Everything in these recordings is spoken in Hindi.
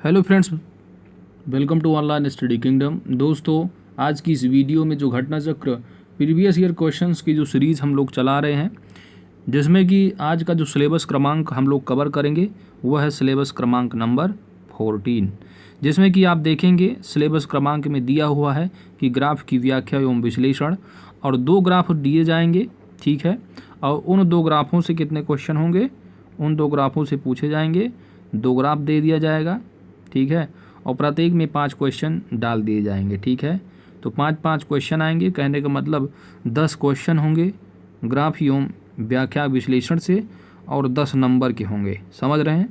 Hello friends, welcome to online study kingdom. दोस्तों, आज की इस वीडियो में जो घटना चक्र प्रीवियस ईयर क्वेश्चंस की जो सीरीज़ हम लोग चला रहे हैं, जिसमें कि आज का जो सिलेबस क्रमांक हम लोग कवर करेंगे वह है सिलेबस क्रमांक नंबर 14, जिसमें कि आप देखेंगे सिलेबस क्रमांक में दिया हुआ है कि ग्राफ की व्याख्या एवं विश्लेषण, और 2 ग्राफ दिए जाएंगे, ठीक है। और उन 2 ग्राफों से कितने क्वेश्चन होंगे, उन 2 ग्राफों से पूछे जाएंगे। 2 ग्राफ दे दिया जाएगा, ठीक है, और प्रत्येक में 5 क्वेश्चन डाल दिए जाएंगे, ठीक है। तो 5-5 क्वेश्चन आएंगे, कहने का मतलब 10 क्वेश्चन होंगे ग्राफ एवं व्याख्या विश्लेषण से, और 10 नंबर के होंगे, समझ रहे हैं।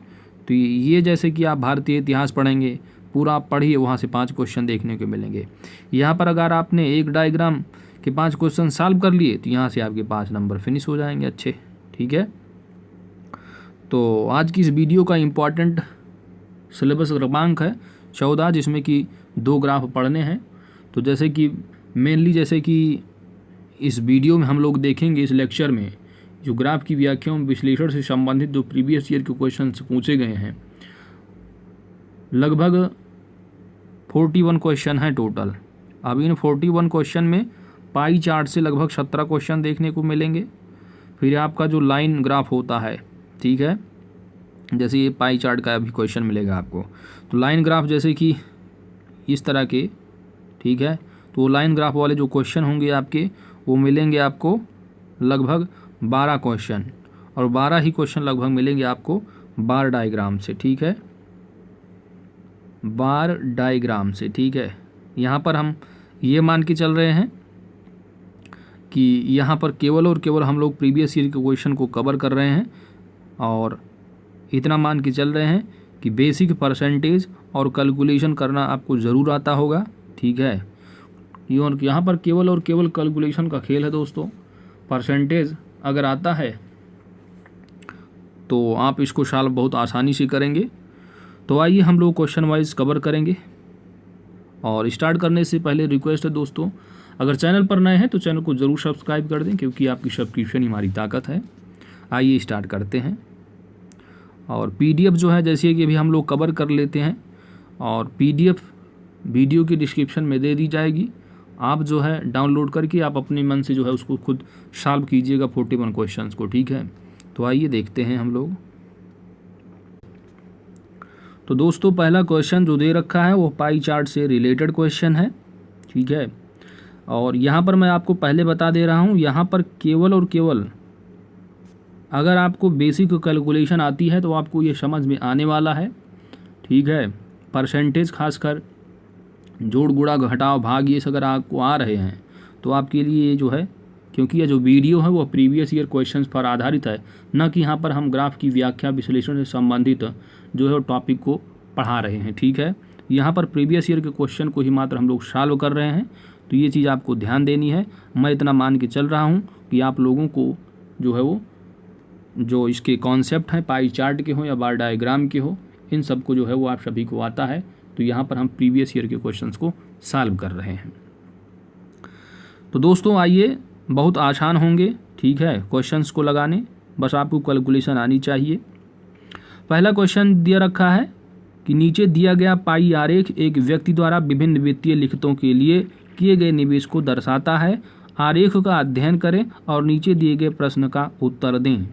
तो ये जैसे कि आप भारतीय इतिहास पढ़ेंगे, पूरा आप पढ़िए, वहाँ से 5 क्वेश्चन देखने को मिलेंगे। यहाँ पर अगर आपने एक डायग्राम के 5 क्वेश्चन सॉल्व कर लिए तो यहाँ से आपके 5 नंबर फिनिश हो जाएंगे अच्छे, ठीक है। तो आज की इस वीडियो का इम्पॉर्टेंट सिलेबस क्रमांक है 14, जिसमें कि 2 ग्राफ पढ़ने हैं। तो जैसे कि मेनली जैसे कि इस वीडियो में हम लोग देखेंगे, इस लेक्चर में जो ग्राफ की व्याख्या एवं विश्लेषण से संबंधित जो प्रीवियस ईयर के क्वेश्चन पूछे गए हैं, लगभग 41 क्वेश्चन हैं टोटल। अब इन 41 क्वेश्चन में पाई चार्ट से लगभग 17 क्वेश्चन देखने को मिलेंगे। फिर आपका जो लाइन ग्राफ होता है, ठीक है, जैसे ये पाई चार्ट का भी क्वेश्चन मिलेगा आपको। तो लाइन ग्राफ जैसे कि इस तरह के, ठीक है, तो लाइन ग्राफ वाले जो क्वेश्चन होंगे आपके, वो मिलेंगे आपको लगभग 12 क्वेश्चन, और 12 ही क्वेश्चन लगभग मिलेंगे आपको बार डायग्राम से, ठीक है, बार डायग्राम से, ठीक है। यहाँ पर हम ये मान के चल रहे हैं कि यहाँ पर केवल और केवल हम लोग प्रीवियस ईयर के क्वेश्चन को कवर कर रहे हैं, और इतना मान के चल रहे हैं कि बेसिक परसेंटेज और कैलकुलेशन करना आपको ज़रूर आता होगा, ठीक है। यहाँ पर केवल और केवल कैलकुलेशन का खेल है दोस्तों। परसेंटेज अगर आता है तो आप इसको सॉल्व बहुत आसानी से करेंगे। तो आइए हम लोग क्वेश्चन वाइज कवर करेंगे, और स्टार्ट करने से पहले रिक्वेस्ट है दोस्तों, अगर चैनल पर नए हैं तो चैनल को ज़रूर सब्सक्राइब कर दें, क्योंकि आपकी सब्सक्रिप्शन ही हमारी ताकत है। आइए स्टार्ट करते हैं। और पीडीएफ जो है जैसे कि अभी हम लोग कवर कर लेते हैं, और पीडीएफ वीडियो की डिस्क्रिप्शन में दे दी जाएगी। आप जो है डाउनलोड करके आप अपने मन से जो है उसको खुद सॉल्व कीजिएगा 41 क्वेश्चंस को, ठीक है। तो आइए देखते हैं हम लोग। तो दोस्तों, पहला क्वेश्चन जो दे रखा है वो पाई चार्ट से रिलेटेड क्वेश्चन है, ठीक है। और यहाँ पर मैं आपको पहले बता दे रहा हूँ, यहाँ पर केवल और केवल अगर आपको बेसिक कैलकुलेशन आती है तो आपको ये समझ में आने वाला है, ठीक है। परसेंटेज खासकर जोड़ गुणा घटाव भाग ये अगर आपको आ रहे हैं तो आपके लिए ये जो है, क्योंकि ये जो वीडियो है वो प्रीवियस ईयर क्वेश्चंस पर आधारित है, न कि यहाँ पर हम ग्राफ की व्याख्या विश्लेषण से संबंधित जो है टॉपिक को पढ़ा रहे हैं, ठीक है। यहाँ पर प्रीवियस ईयर के क्वेश्चन को ही मात्र हम लोग सॉल्व कर रहे हैं, तो ये चीज़ आपको ध्यान देनी है। मैं इतना मान के चल रहा हूँ कि आप लोगों को जो है वो जो इसके कॉन्सेप्ट हैं, पाई चार्ट के हो या बार डायग्राम के हो, इन सब को जो है वो आप सभी को आता है। तो यहाँ पर हम प्रीवियस ईयर के क्वेश्चंस को सॉल्व कर रहे हैं। तो दोस्तों आइए, बहुत आसान होंगे, ठीक है, क्वेश्चंस को लगाने, बस आपको कैलकुलेशन आनी चाहिए। पहला क्वेश्चन दिया रखा है कि नीचे दिया गया पाई आरेख एक व्यक्ति द्वारा विभिन्न वित्तीय लिखतों के लिए किए गए निवेश को दर्शाता है। आरेख का अध्ययन करें और नीचे दिए गए प्रश्न का उत्तर दें।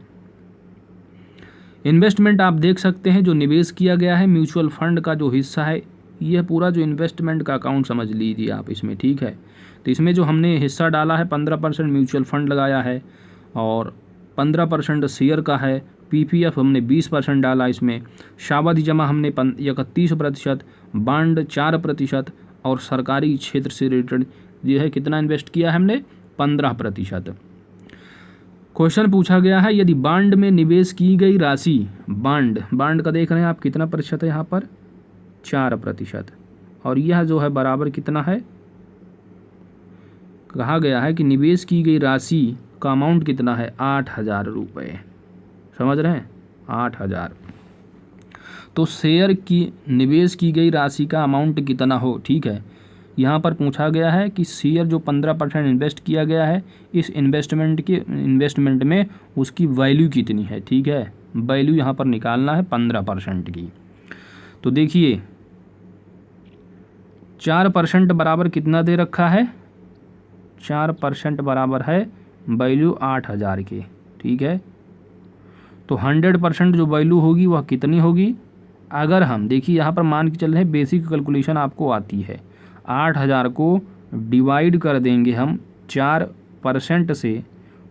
इन्वेस्टमेंट आप देख सकते हैं, जो निवेश किया गया है म्यूचुअल फंड का जो हिस्सा है, यह पूरा जो इन्वेस्टमेंट का अकाउंट समझ लीजिए आप इसमें, ठीक है। तो इसमें जो हमने हिस्सा डाला है 15% म्यूचुअल फंड लगाया है, और 15% शेयर का है। पीपीएफ हमने 20% डाला इसमें। सावधि जमा हमने 31%, बांड 4%, और सरकारी क्षेत्र से रिलेटेड ये है कितना इन्वेस्ट किया है हमने, 15%। क्वेश्चन पूछा गया है, यदि बांड में निवेश की गई राशि, बांड का देख रहे हैं आप कितना प्रतिशत है, यहाँ पर 4%, और यह जो है बराबर कितना है, कहा गया है कि निवेश की गई राशि का अमाउंट कितना है, 8,000 रुपये, समझ रहे हैं, 8,000। तो शेयर की निवेश की गई राशि का अमाउंट कितना हो, ठीक है। यहाँ पर पूछा गया है कि शेयर जो 15% इन्वेस्ट किया गया है, इस इन्वेस्टमेंट में उसकी वैल्यू कितनी है, ठीक है। वैल्यू यहाँ पर निकालना है 15% की। तो देखिए 4% बराबर कितना दे रखा है, 4% बराबर है वैल्यू 8,000 के, ठीक है। तो 100% जो वैल्यू होगी वह कितनी होगी, अगर हम देखिए यहाँ पर मान के चल रहे हैं, बेसिक कैलकुलेशन आपको आती है, 8,000 को डिवाइड कर देंगे हम 4% से,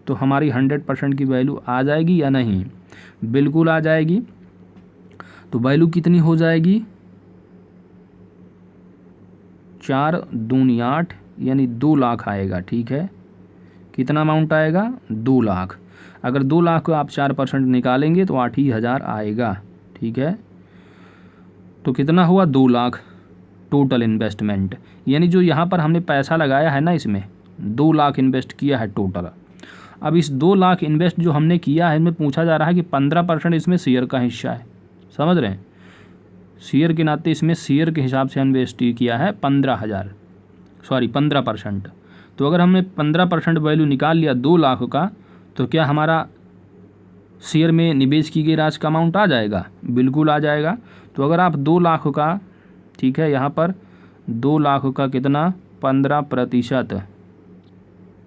तो हमारी 100% की वैल्यू आ जाएगी या नहीं, बिल्कुल आ जाएगी। तो वैल्यू कितनी हो जाएगी, 4 दूनी 8 यानी 2 लाख आएगा, ठीक है। कितना अमाउंट आएगा, 2 लाख। अगर 2 लाख को आप 4% निकालेंगे तो 8,000 आएगा, ठीक है। तो कितना हुआ, 2 लाख टोटल इन्वेस्टमेंट, यानी जो यहाँ पर हमने पैसा लगाया है ना, इसमें 2 लाख इन्वेस्ट किया है टोटल। अब इस 2 लाख इन्वेस्ट जो हमने किया है, इसमें पूछा जा रहा है कि 15% इसमें शेयर का हिस्सा है, समझ रहे हैं, शेयर के नाते इसमें शेयर के हिसाब से इन्वेस्ट किया है 15%। तो अगर हमने 15% वैल्यू निकाल लिया 2 लाख का, तो क्या हमारा शेयर में निवेश की गई राशि का अमाउंट आ जाएगा, बिल्कुल आ जाएगा। तो अगर आप 2 लाख का, ठीक है, यहाँ पर 2 लाख का कितना 15%,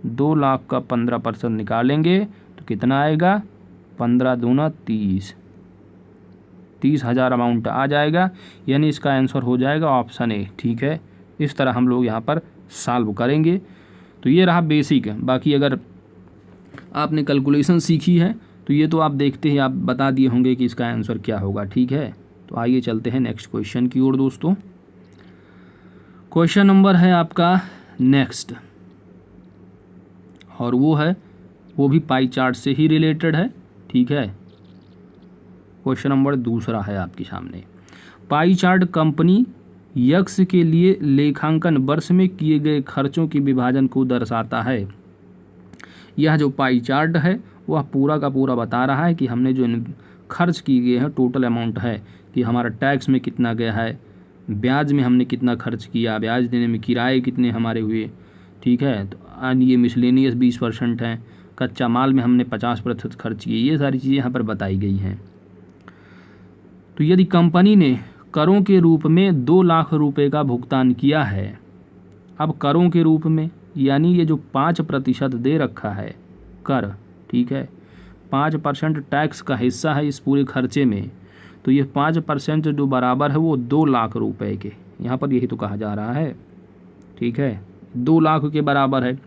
2 लाख का 15% निकालेंगे तो कितना आएगा, 15 दूना 30,000 अमाउंट आ जाएगा, यानी इसका आंसर हो जाएगा ऑप्शन ए, ठीक है। इस तरह हम लोग यहाँ पर सॉल्व करेंगे। तो ये रहा बेसिक। बाकी अगर आपने कैलकुलेशन सीखी है तो ये तो आप देखते ही आप बता दिए होंगे कि इसका आंसर क्या होगा, ठीक है। तो आइए चलते हैं नेक्स्ट क्वेश्चन की ओर दोस्तों। क्वेश्चन नंबर है आपका नेक्स्ट, और वो भी पाई चार्ट से ही रिलेटेड है, ठीक है। क्वेश्चन नंबर दूसरा है आपके सामने। पाई चार्ट कंपनी यक्स के लिए लेखांकन वर्ष में किए गए खर्चों के विभाजन को दर्शाता है। यह जो पाई चार्ट है वह पूरा का पूरा बता रहा है कि हमने जो खर्च किए गए हैं टोटल अमाउंट है, कि हमारा टैक्स में कितना गया है, ब्याज में हमने कितना खर्च किया, ब्याज देने में किराए कितने हमारे हुए, ठीक है। तो ये मिसलेनियस 20% हैं, कच्चा माल में हमने 50% खर्च किए, ये सारी चीज़ें यहाँ पर बताई गई हैं। तो यदि कंपनी ने करों के रूप में 2 लाख रुपए का भुगतान किया है, अब करों के रूप में यानी ये जो 5% दे रखा है कर, ठीक है, 5% टैक्स का हिस्सा है इस पूरे खर्चे में, तो ये 5% जो बराबर है वो 2 लाख रुपए के, यहाँ पर यही तो कहा जा रहा है, ठीक है, 2 लाख के बराबर है।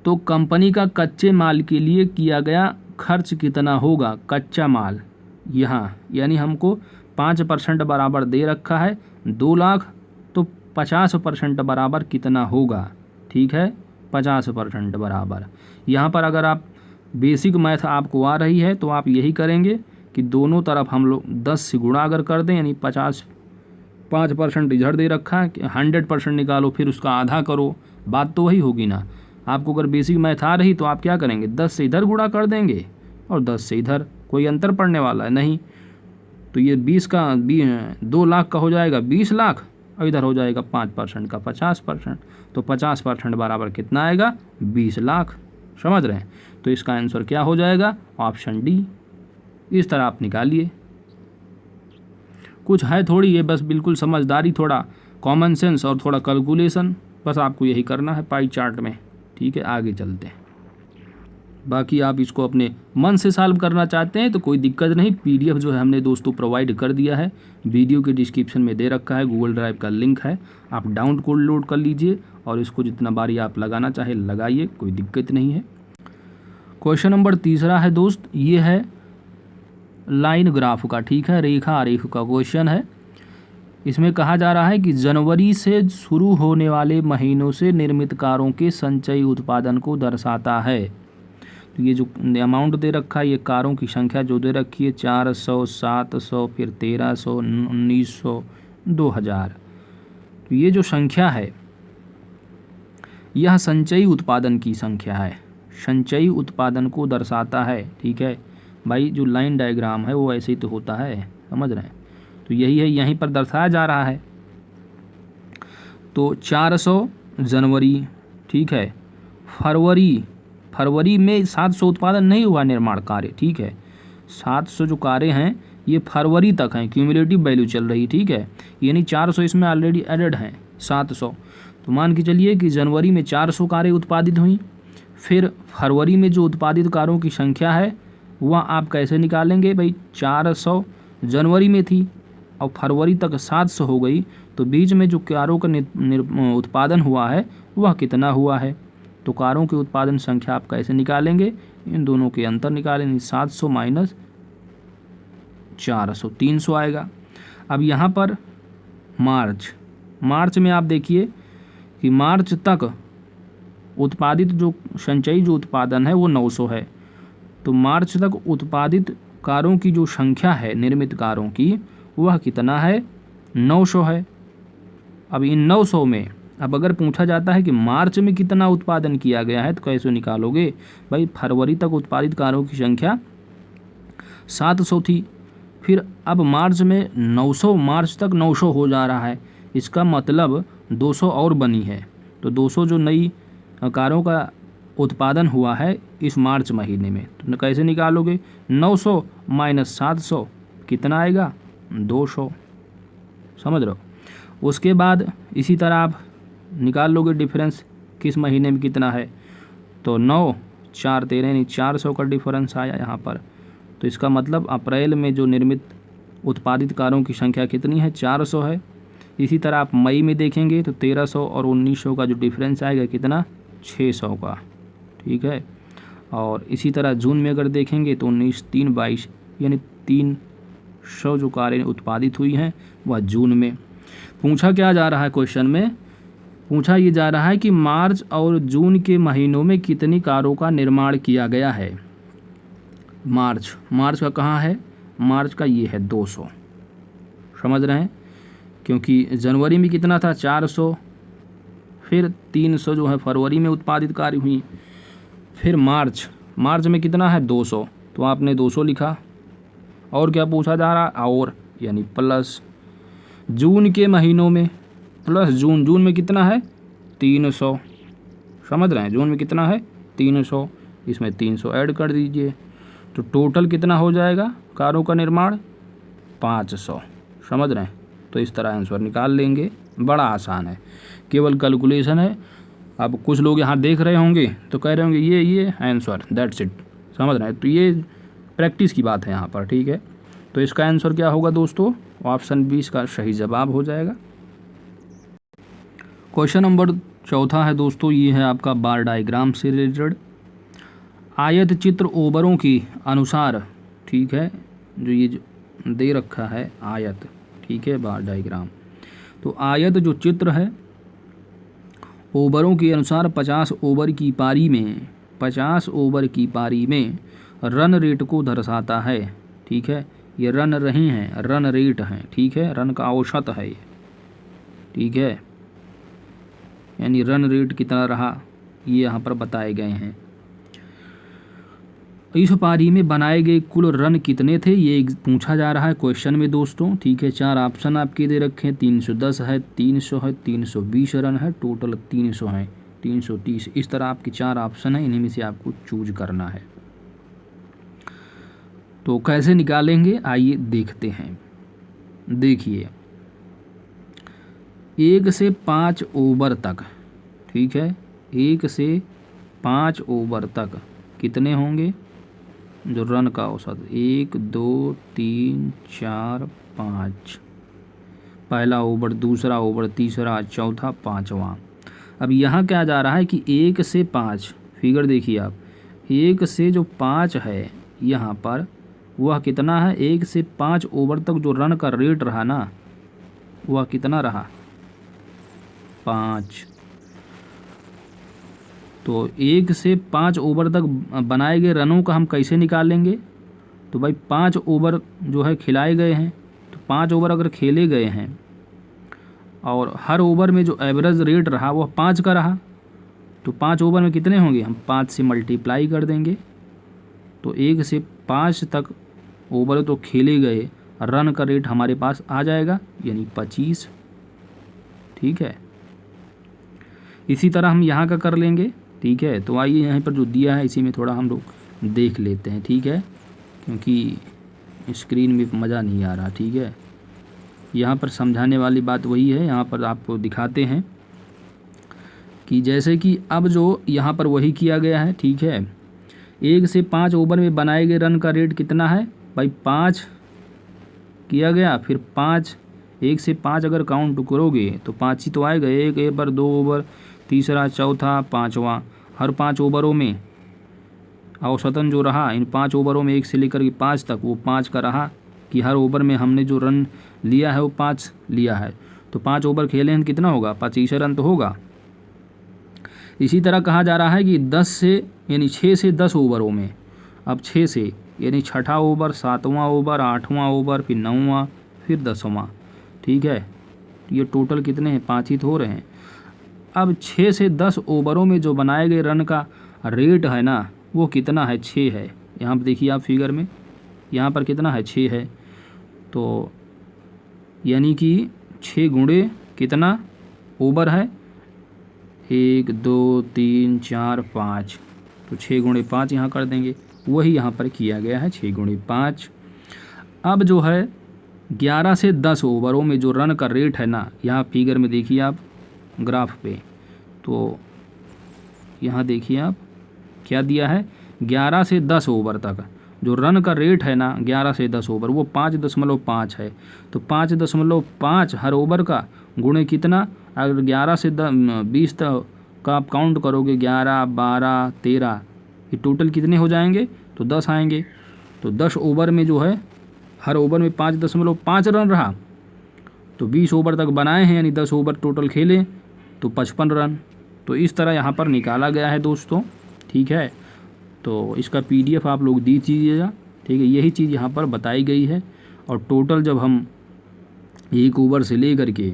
तो कंपनी का कच्चे माल के लिए किया गया खर्च कितना होगा, कच्चा माल यहाँ, यानी हमको 5% बराबर दे रखा है 2 लाख, तो 50% बराबर कितना होगा, ठीक है, 50% बराबर। यहाँ पर अगर आप बेसिक मैथ आपको आ रही है तो आप यही करेंगे कि दोनों तरफ हम लोग 10 से गुणा अगर कर दें, यानी 5% इधर दे रखा है, 100% निकालो फिर उसका आधा करो, बात तो वही होगी ना। आपको अगर बेसिक मैथ आ रही तो आप क्या करेंगे, 10 से इधर गुणा कर देंगे और 10 से इधर, कोई अंतर पड़ने वाला है नहीं। तो ये 2 लाख का हो जाएगा 20 लाख और इधर हो जाएगा 5% का 50%, तो 50% बराबर कितना आएगा, 20 लाख, समझ रहे हैं। तो इसका आंसर क्या हो जाएगा, ऑप्शन डी। इस तरह आप निकालिए, कुछ है थोड़ी ये, बस बिल्कुल समझदारी, थोड़ा कॉमन सेंस और थोड़ा कैलकुलेशन, बस आपको यही करना है पाई चार्ट में, ठीक है। आगे चलते हैं। बाकी आप इसको अपने मन से सॉल्व करना चाहते हैं तो कोई दिक्कत नहीं, PDF जो है हमने दोस्तों प्रोवाइड कर दिया है, वीडियो के डिस्क्रिप्शन में दे रखा है, गूगल ड्राइव का लिंक है, आप डाउनलोड कर लीजिए और इसको जितना बारी आप लगाना चाहे लगाइए, कोई दिक्कत नहीं है। क्वेश्चन नंबर तीसरा है दोस्त, ये है लाइन ग्राफ का, ठीक है, रेखा आरेख का क्वेश्चन है। इसमें कहा जा रहा है कि जनवरी से शुरू होने वाले महीनों से निर्मित कारों के संचयी उत्पादन को दर्शाता है। तो ये जो अमाउंट दे रखा है, ये कारों की संख्या जो दे रखी है 400, 700, फिर 1300, 1900, 2000। तो ये जो संख्या है यह संचयी उत्पादन की संख्या है, संचयी उत्पादन को दर्शाता है, ठीक है भाई। जो लाइन डायग्राम है वो ऐसे ही तो होता है, समझ रहे हैं। तो यही है, यहीं पर दर्शाया जा रहा है। तो 400 जनवरी, ठीक है, फरवरी में 700 उत्पादन नहीं हुआ निर्माण कार्य, ठीक है। 700 जो कारें हैं ये फरवरी तक हैं, क्यूमुलेटिव वैल्यू चल रही, ठीक है। यानी 400 इसमें ऑलरेडी एडेड हैं, 700। तो मान के चलिए कि जनवरी में 400 कारें उत्पादित हुई, फिर फरवरी में जो उत्पादित कारों की संख्या है वह आप कैसे निकालेंगे भाई, 400 जनवरी में थी और फरवरी तक 700 हो गई, तो बीच में जो कारों का उत्पादन हुआ है वह कितना हुआ है। तो कारों के उत्पादन संख्या आप कैसे निकालेंगे, इन दोनों के अंतर निकालेंगे, 700 माइनस 400, 300 आएगा। अब यहाँ पर मार्च में आप देखिए कि मार्च तक उत्पादित जो संचयी जो उत्पादन है वो 900 है। तो मार्च तक उत्पादित कारों की जो संख्या है निर्मित कारों की वह कितना है, 900 है। अब इन 900 में अब अगर पूछा जाता है कि मार्च में कितना उत्पादन किया गया है तो कैसे निकालोगे भाई, फरवरी तक उत्पादित कारों की संख्या 700 थी, फिर अब मार्च में 900, मार्च तक 900 हो जा रहा है, इसका मतलब 200 और बनी है। तो 200 जो नई कारों का उत्पादन हुआ है इस मार्च महीने में, तो कैसे निकालोगे, 900 माइनस 700 कितना आएगा, 200। समझ रहे हो। उसके बाद इसी तरह आप निकाल लोगे डिफरेंस किस महीने में कितना है, तो 9 4 13 यानी 400 का डिफरेंस आया यहाँ पर। तो इसका मतलब अप्रैल में जो निर्मित उत्पादित कारों की संख्या कितनी है, 400 है। इसी तरह आप मई में देखेंगे तो 1300 और 1900 का जो डिफरेंस आएगा कितना, 600 का, ठीक है। और इसी तरह जून में अगर देखेंगे तो 19 3 22 यानी 300 जो कारें उत्पादित हुई हैं वह जून में। पूछा क्या जा रहा है क्वेश्चन में, पूछा ये जा रहा है कि मार्च और जून के महीनों में कितनी कारों का निर्माण किया गया है। मार्च का कहाँ है, मार्च का ये है 200, समझ रहे हैं, क्योंकि जनवरी में कितना था 400, फिर 300 जो है फरवरी में उत्पादित कार्य हुई, फिर मार्च में कितना है 200, तो आपने 200 लिखा। और क्या पूछा जा रहा, और यानी प्लस जून के महीनों में, प्लस जून में कितना है 300, समझ रहे हैं, जून में कितना है 300, इसमें 300 ऐड कर दीजिए, तो टोटल कितना हो जाएगा कारों का निर्माण, 500। समझ रहे हैं। तो इस तरह आंसर निकाल लेंगे, बड़ा आसान है, केवल कैलकुलेशन है। अब कुछ लोग यहाँ देख रहे होंगे तो कह रहे होंगे ये आंसर, दैट्स इट, समझ रहे हैं। तो ये प्रैक्टिस की बात है यहाँ पर, ठीक है। तो इसका आंसर क्या होगा दोस्तों, ऑप्शन 20 का सही जवाब हो जाएगा। क्वेश्चन नंबर 4 है दोस्तों, ये है आपका बार डायग्राम से रिलेटेड। आयत चित्र ओबरों की अनुसार, ठीक है, जो ये जो दे रखा है आयत, ठीक है, बार डायग्राम। तो आयत जो चित्र है ओवरों के अनुसार 50 ओवर की पारी में रन रेट को दर्शाता है, ठीक है। ये रन नहीं है, रन रेट है, ठीक है, रन का औसत है ये, ठीक है, यानी रन रेट कितना रहा ये यहाँ पर बताए गए हैं। इस पारी में बनाए गए कुल रन कितने थे ये पूछा जा रहा है क्वेश्चन में दोस्तों, ठीक है। 4 ऑप्शन आपके दे रखे हैं, 310 है, 300 है, 320 रन है, टोटल 300 है, 330, इस तरह आपके 4 ऑप्शन है, इन्हीं में से आपको चूज करना है। तो कैसे निकालेंगे आइए देखते हैं। देखिए 1 से 5 ओवर तक, ठीक है, 1 से 5 ओवर तक कितने होंगे जो रन का औसत, 1 2 3 4 5, पहला ओवर, दूसरा ओवर, तीसरा, चौथा, पाँचवा। अब यहाँ क्या जा रहा है कि 1 से 5, फिगर देखिए आप, 1 से जो 5 है यहाँ पर वह कितना है, 1 से 5 ओवर तक जो रन का रेट रहा ना वह कितना रहा, 5। तो 1 से 5 ओवर तक बनाए गए रनों का हम कैसे निकालेंगे, तो भाई 5 ओवर जो है खिलाए गए हैं, तो 5 ओवर अगर खेले गए हैं और हर ओवर में जो एवरेज रेट रहा वह 5 का रहा, तो 5 ओवर में कितने होंगे, हम 5 से मल्टीप्लाई कर देंगे। तो 1 से 5 तक ओवर तो खेले गए, रन का रेट हमारे पास आ जाएगा यानी 25, ठीक है। इसी तरह हम यहाँ का कर लेंगे, ठीक है। तो आइए यहाँ पर जो दिया है इसी में थोड़ा हम लोग देख लेते हैं, ठीक है, क्योंकि स्क्रीन में मज़ा नहीं आ रहा, ठीक है। यहाँ पर समझाने वाली बात वही है, यहाँ पर आपको दिखाते हैं कि जैसे कि अब जो यहाँ पर वही किया गया है, ठीक है। 1 से 5 ओवर में बनाए गए रन का रेट कितना है भाई, 5 किया गया, फिर 5, 1 से 5 अगर काउंट करोगे तो 5 ही तो आएगा। 1 ओवर, 2 ओवर, तीसरा, चौथा, पाँचवा, हर 5 ओवरों में औसतन जो रहा, इन 5 ओवरों में 1 से लेकर के 5 तक वो 5 का रहा कि हर ओवर में हमने जो रन लिया है वो 5 लिया है। तो 5 ओवर खेले हैं, कितना होगा, 25 रन तो होगा। इसी तरह कहा जा रहा है कि 10 से यानी 6 से 10 ओवरों में, अब 6 से यानी छठा ओवर, 7वां ओवर, 8वां ओवर, फिर 9वां, फिर 10वां, ठीक है। ये टोटल कितने हैं, 5 ही तो हो रहे हैं। अब 6 से 10 ओवरों में जो बनाए गए रन का रेट है ना, वो कितना है, 6 है। यहाँ पर देखिए आप फिगर में, यहाँ पर कितना है, 6 है। तो यानी कि 6 गुणे कितना ओवर है, 1 2 3 4 5, तो 6 गुणे 5 यहाँ कर देंगे, वही यहाँ पर किया गया है, 6 गुणे 5। अब जो है 11 से 10 ओवरों में जो रन का रेट है ना, यहाँ फिगर में देखिए आप ग्राफ पे, तो यहाँ देखिए आप क्या दिया है, 11 से 10 ओवर तक जो रन का रेट है ना, 11 से 10 ओवर वो 5.5 है। तो 5.5 हर ओवर का गुणे कितना, अगर 11 से 20 तक का आप काउंट करोगे, 11 12 13, ये टोटल कितने हो जाएंगे, तो 10 आएंगे। तो 10 ओवर में जो है हर ओवर में 5.5 रन रहा, तो 20 ओवर तक बनाए हैं, यानी 10 ओवर टोटल खेले तो 55 रन। तो इस तरह यहाँ पर निकाला गया है दोस्तों, ठीक है। तो इसका PDF आप लोग दी दीजिएगा, ठीक है। यही चीज़ यहाँ पर बताई गई है। और टोटल जब हम 1 ओवर से ले कर के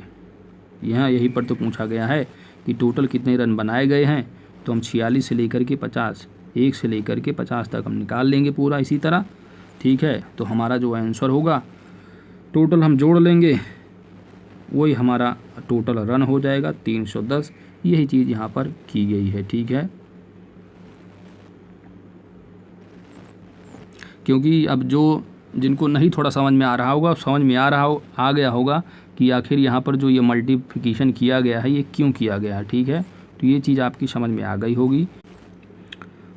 यहाँ यहीं पर तो पूछा गया है कि टोटल कितने रन बनाए गए हैं, तो हम 46 से लेकर के 50, 1 से लेकर के 50 तक हम निकाल लेंगे पूरा इसी तरह, ठीक है। तो हमारा जो आंसर होगा टोटल हम जोड़ लेंगे, वही हमारा टोटल रन हो जाएगा 310। यही चीज़ यहाँ पर की गई है, ठीक है। क्योंकि अब जो जिनको नहीं थोड़ा समझ में आ रहा होगा, समझ में आ गया होगा कि आखिर यहाँ पर जो ये मल्टीप्लिकेशन किया गया है ये क्यों किया गया है, ठीक है। तो ये चीज़ आपकी समझ में आ गई होगी।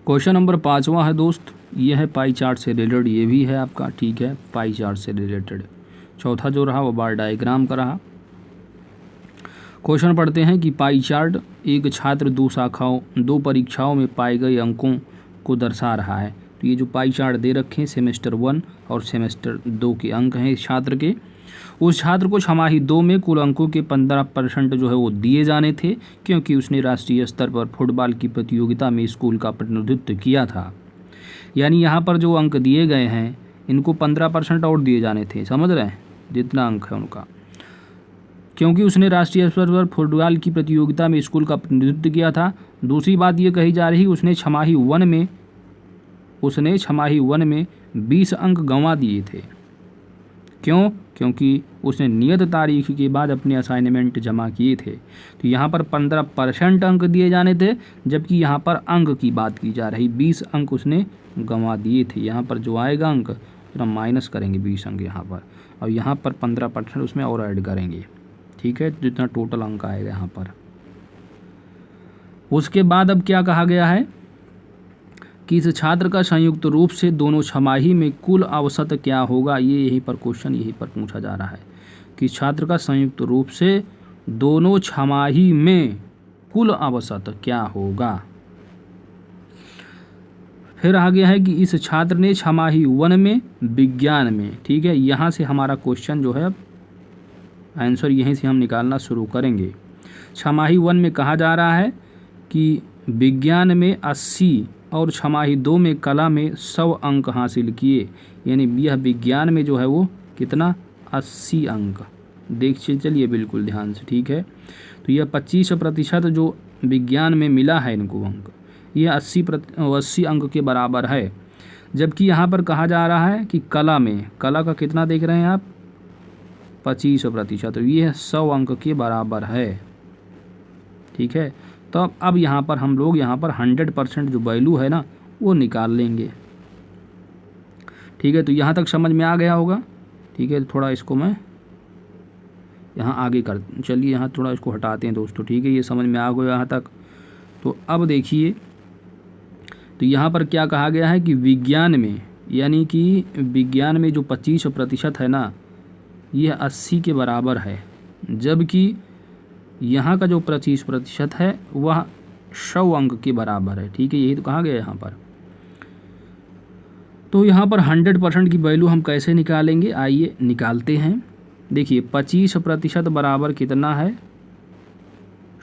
क्वेश्चन नंबर 5वां है दोस्त, ये है पाई चार्ट से रिलेटेड, ये भी है आपका, ठीक है, पाई चार्ट से रिलेटेड। चौथा जो रहा वो बार डायग्राम का रहा। क्वेश्चन पढ़ते हैं कि पाई चार्ट एक छात्र 2 परीक्षाओं में पाए गए अंकों को दर्शा रहा है। तो ये जो पाई चार्ट दे रखे हैं सेमेस्टर 1 और सेमेस्टर 2 के अंक हैं इस छात्र के। उस छात्र को छमाही 2 में कुल अंकों के 15% जो है वो दिए जाने थे, क्योंकि उसने राष्ट्रीय स्तर पर फुटबॉल की प्रतियोगिता में स्कूल का प्रतिनिधित्व किया था। यानी यहाँ पर जो अंक दिए गए हैं इनको 15% और दिए जाने थे, समझ रहे हैं, जितना अंक है उनका, क्योंकि उसने राष्ट्रीय स्तर पर फुटबॉल की प्रतियोगिता में स्कूल का प्रतिनिधित्व किया था। दूसरी बात ये कही जा रही, उसने छमाही 1 में 20 अंक गंवा दिए थे। क्यों? क्योंकि उसने नियत तारीख के बाद अपने असाइनमेंट जमा किए थे। तो यहाँ पर 15% अंक दिए जाने थे, जबकि यहाँ पर अंक की बात की जा रही, 20 अंक उसने गंवा दिए थे। यहाँ पर जो आएगा अंक फिर हम माइनस करेंगे 20 अंक यहाँ पर, और यहाँ पर 15% उसमें और ऐड करेंगे, ठीक है, जितना टोटल अंक आएगा यहाँ पर। उसके बाद अब क्या कहा गया है कि इस छात्र का संयुक्त रूप से दोनों छमाही में कुल औसत क्या होगा। ये यहीं पर क्वेश्चन यहीं पर पूछा जा रहा है कि छात्र का संयुक्त रूप से दोनों छमाही में कुल औसत क्या होगा। फिर आ गया है कि इस छात्र ने छमाही 1 में विज्ञान में, ठीक है, यहाँ से हमारा क्वेश्चन जो है आंसर यहीं से हम निकालना शुरू करेंगे। छमाही 1 में कहा जा रहा है कि विज्ञान में 80 और छमाही 2 में कला में 100 अंक हासिल किए, यानी यह विज्ञान में जो है वो कितना, 80 अंक। देखिए चलिए बिल्कुल ध्यान से, ठीक है। तो यह 25% जो विज्ञान में मिला है इनको अंक, यह 80 अंक के बराबर है। जबकि यहाँ पर कहा जा रहा है कि कला में, कला का कितना देख रहे हैं आप, 25%, ये 100 अंक के बराबर है, ठीक है। तो अब यहाँ पर हम लोग यहाँ पर 100% जो वैल्यू है ना वो निकाल लेंगे, ठीक है, तो यहाँ तक समझ में आ गया होगा। ठीक है, थोड़ा इसको मैं यहाँ आगे कर, चलिए यहाँ थोड़ा इसको हटाते हैं दोस्तों। ठीक है, ये समझ में आ गया यहाँ तक। तो अब देखिए, तो यहाँ पर क्या कहा गया है कि विज्ञान में, यानी कि विज्ञान में जो 25% है ना, यह 80 के बराबर है, जबकि यहाँ का जो 25% है वह 100 अंक के बराबर है। ठीक है, यही तो कहा गया है यहाँ पर। तो यहाँ पर 100% की वैल्यू हम कैसे निकालेंगे, आइए निकालते हैं। देखिए 25% बराबर कितना है,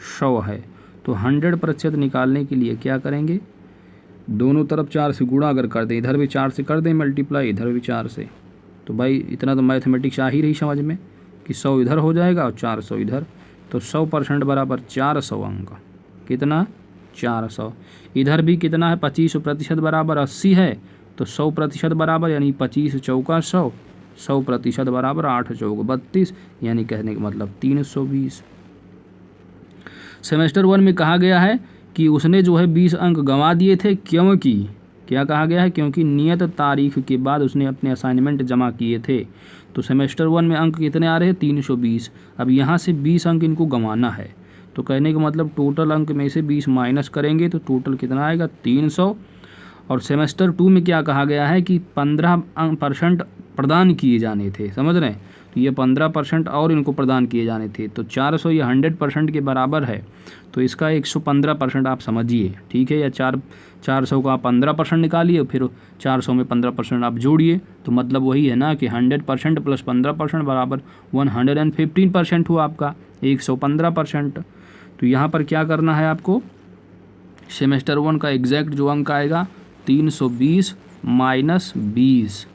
100 है। तो 100% निकालने के लिए क्या करेंगे, दोनों तरफ 4 से गुणा अगर कर दें, इधर भी 4 से कर दें मल्टीप्लाई, इधर भी 4 से, तो भाई इतना तो मैथमेटिक्स आ ही रही समझ में कि 100 इधर हो जाएगा और 400 इधर। तो 100% बराबर 400 अंक, कितना 400। इधर भी कितना है, 25% बराबर 80 है, तो 100% बराबर यानी 25 चौका 100, 100% बराबर 8 चौक 32, यानी कहने का मतलब 320। सेमेस्टर 1 में कहा गया है कि उसने जो है 20 अंक गंवा दिए थे, क्योंकि क्या कहा गया है, क्योंकि नियत तारीख के बाद उसने अपने असाइनमेंट जमा किए थे। तो सेमेस्टर 1 में अंक कितने आ रहे हैं, 320। अब यहाँ से 20 अंक इनको गंवाना है, तो कहने का मतलब टोटल अंक में से 20 माइनस करेंगे तो टोटल कितना आएगा, 300। और सेमेस्टर 2 में क्या कहा गया है कि 15% प्रदान किए जाने थे, समझ रहे हैं, तो ये 15% और इनको प्रदान किए जाने थे। तो 400 ये 100% के बराबर है, तो इसका 115% आप समझिए। ठीक है, या 400 का आप 15% निकालिए, फिर 400 में 15% आप जोड़िए, तो मतलब वही है ना कि 100% प्लस 15% बराबर 115% हुआ आपका 115%। तो यहाँ पर क्या करना है आपको, सेमेस्टर 1 का एग्जैक्ट जो अंक आएगा 320 माइनस 20।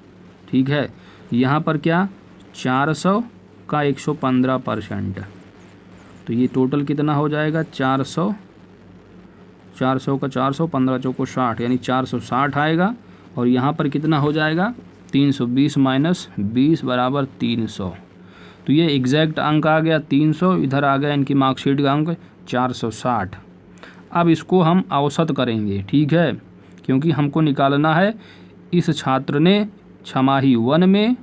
ठीक है, यहाँ पर क्या 400 का 115%, तो ये टोटल कितना हो जाएगा, 400 का 400, 15 चौको 60, यानी 460 आएगा। और यहाँ पर कितना हो जाएगा, 320 माइनस 20 बराबर 300। तो ये एग्जैक्ट अंक आ गया 300, इधर आ गया इनकी मार्कशीट का अंक 460। अब इसको हम औसत करेंगे। ठीक है, क्योंकि हमको निकालना है इस छात्र ने छमाही 1 में,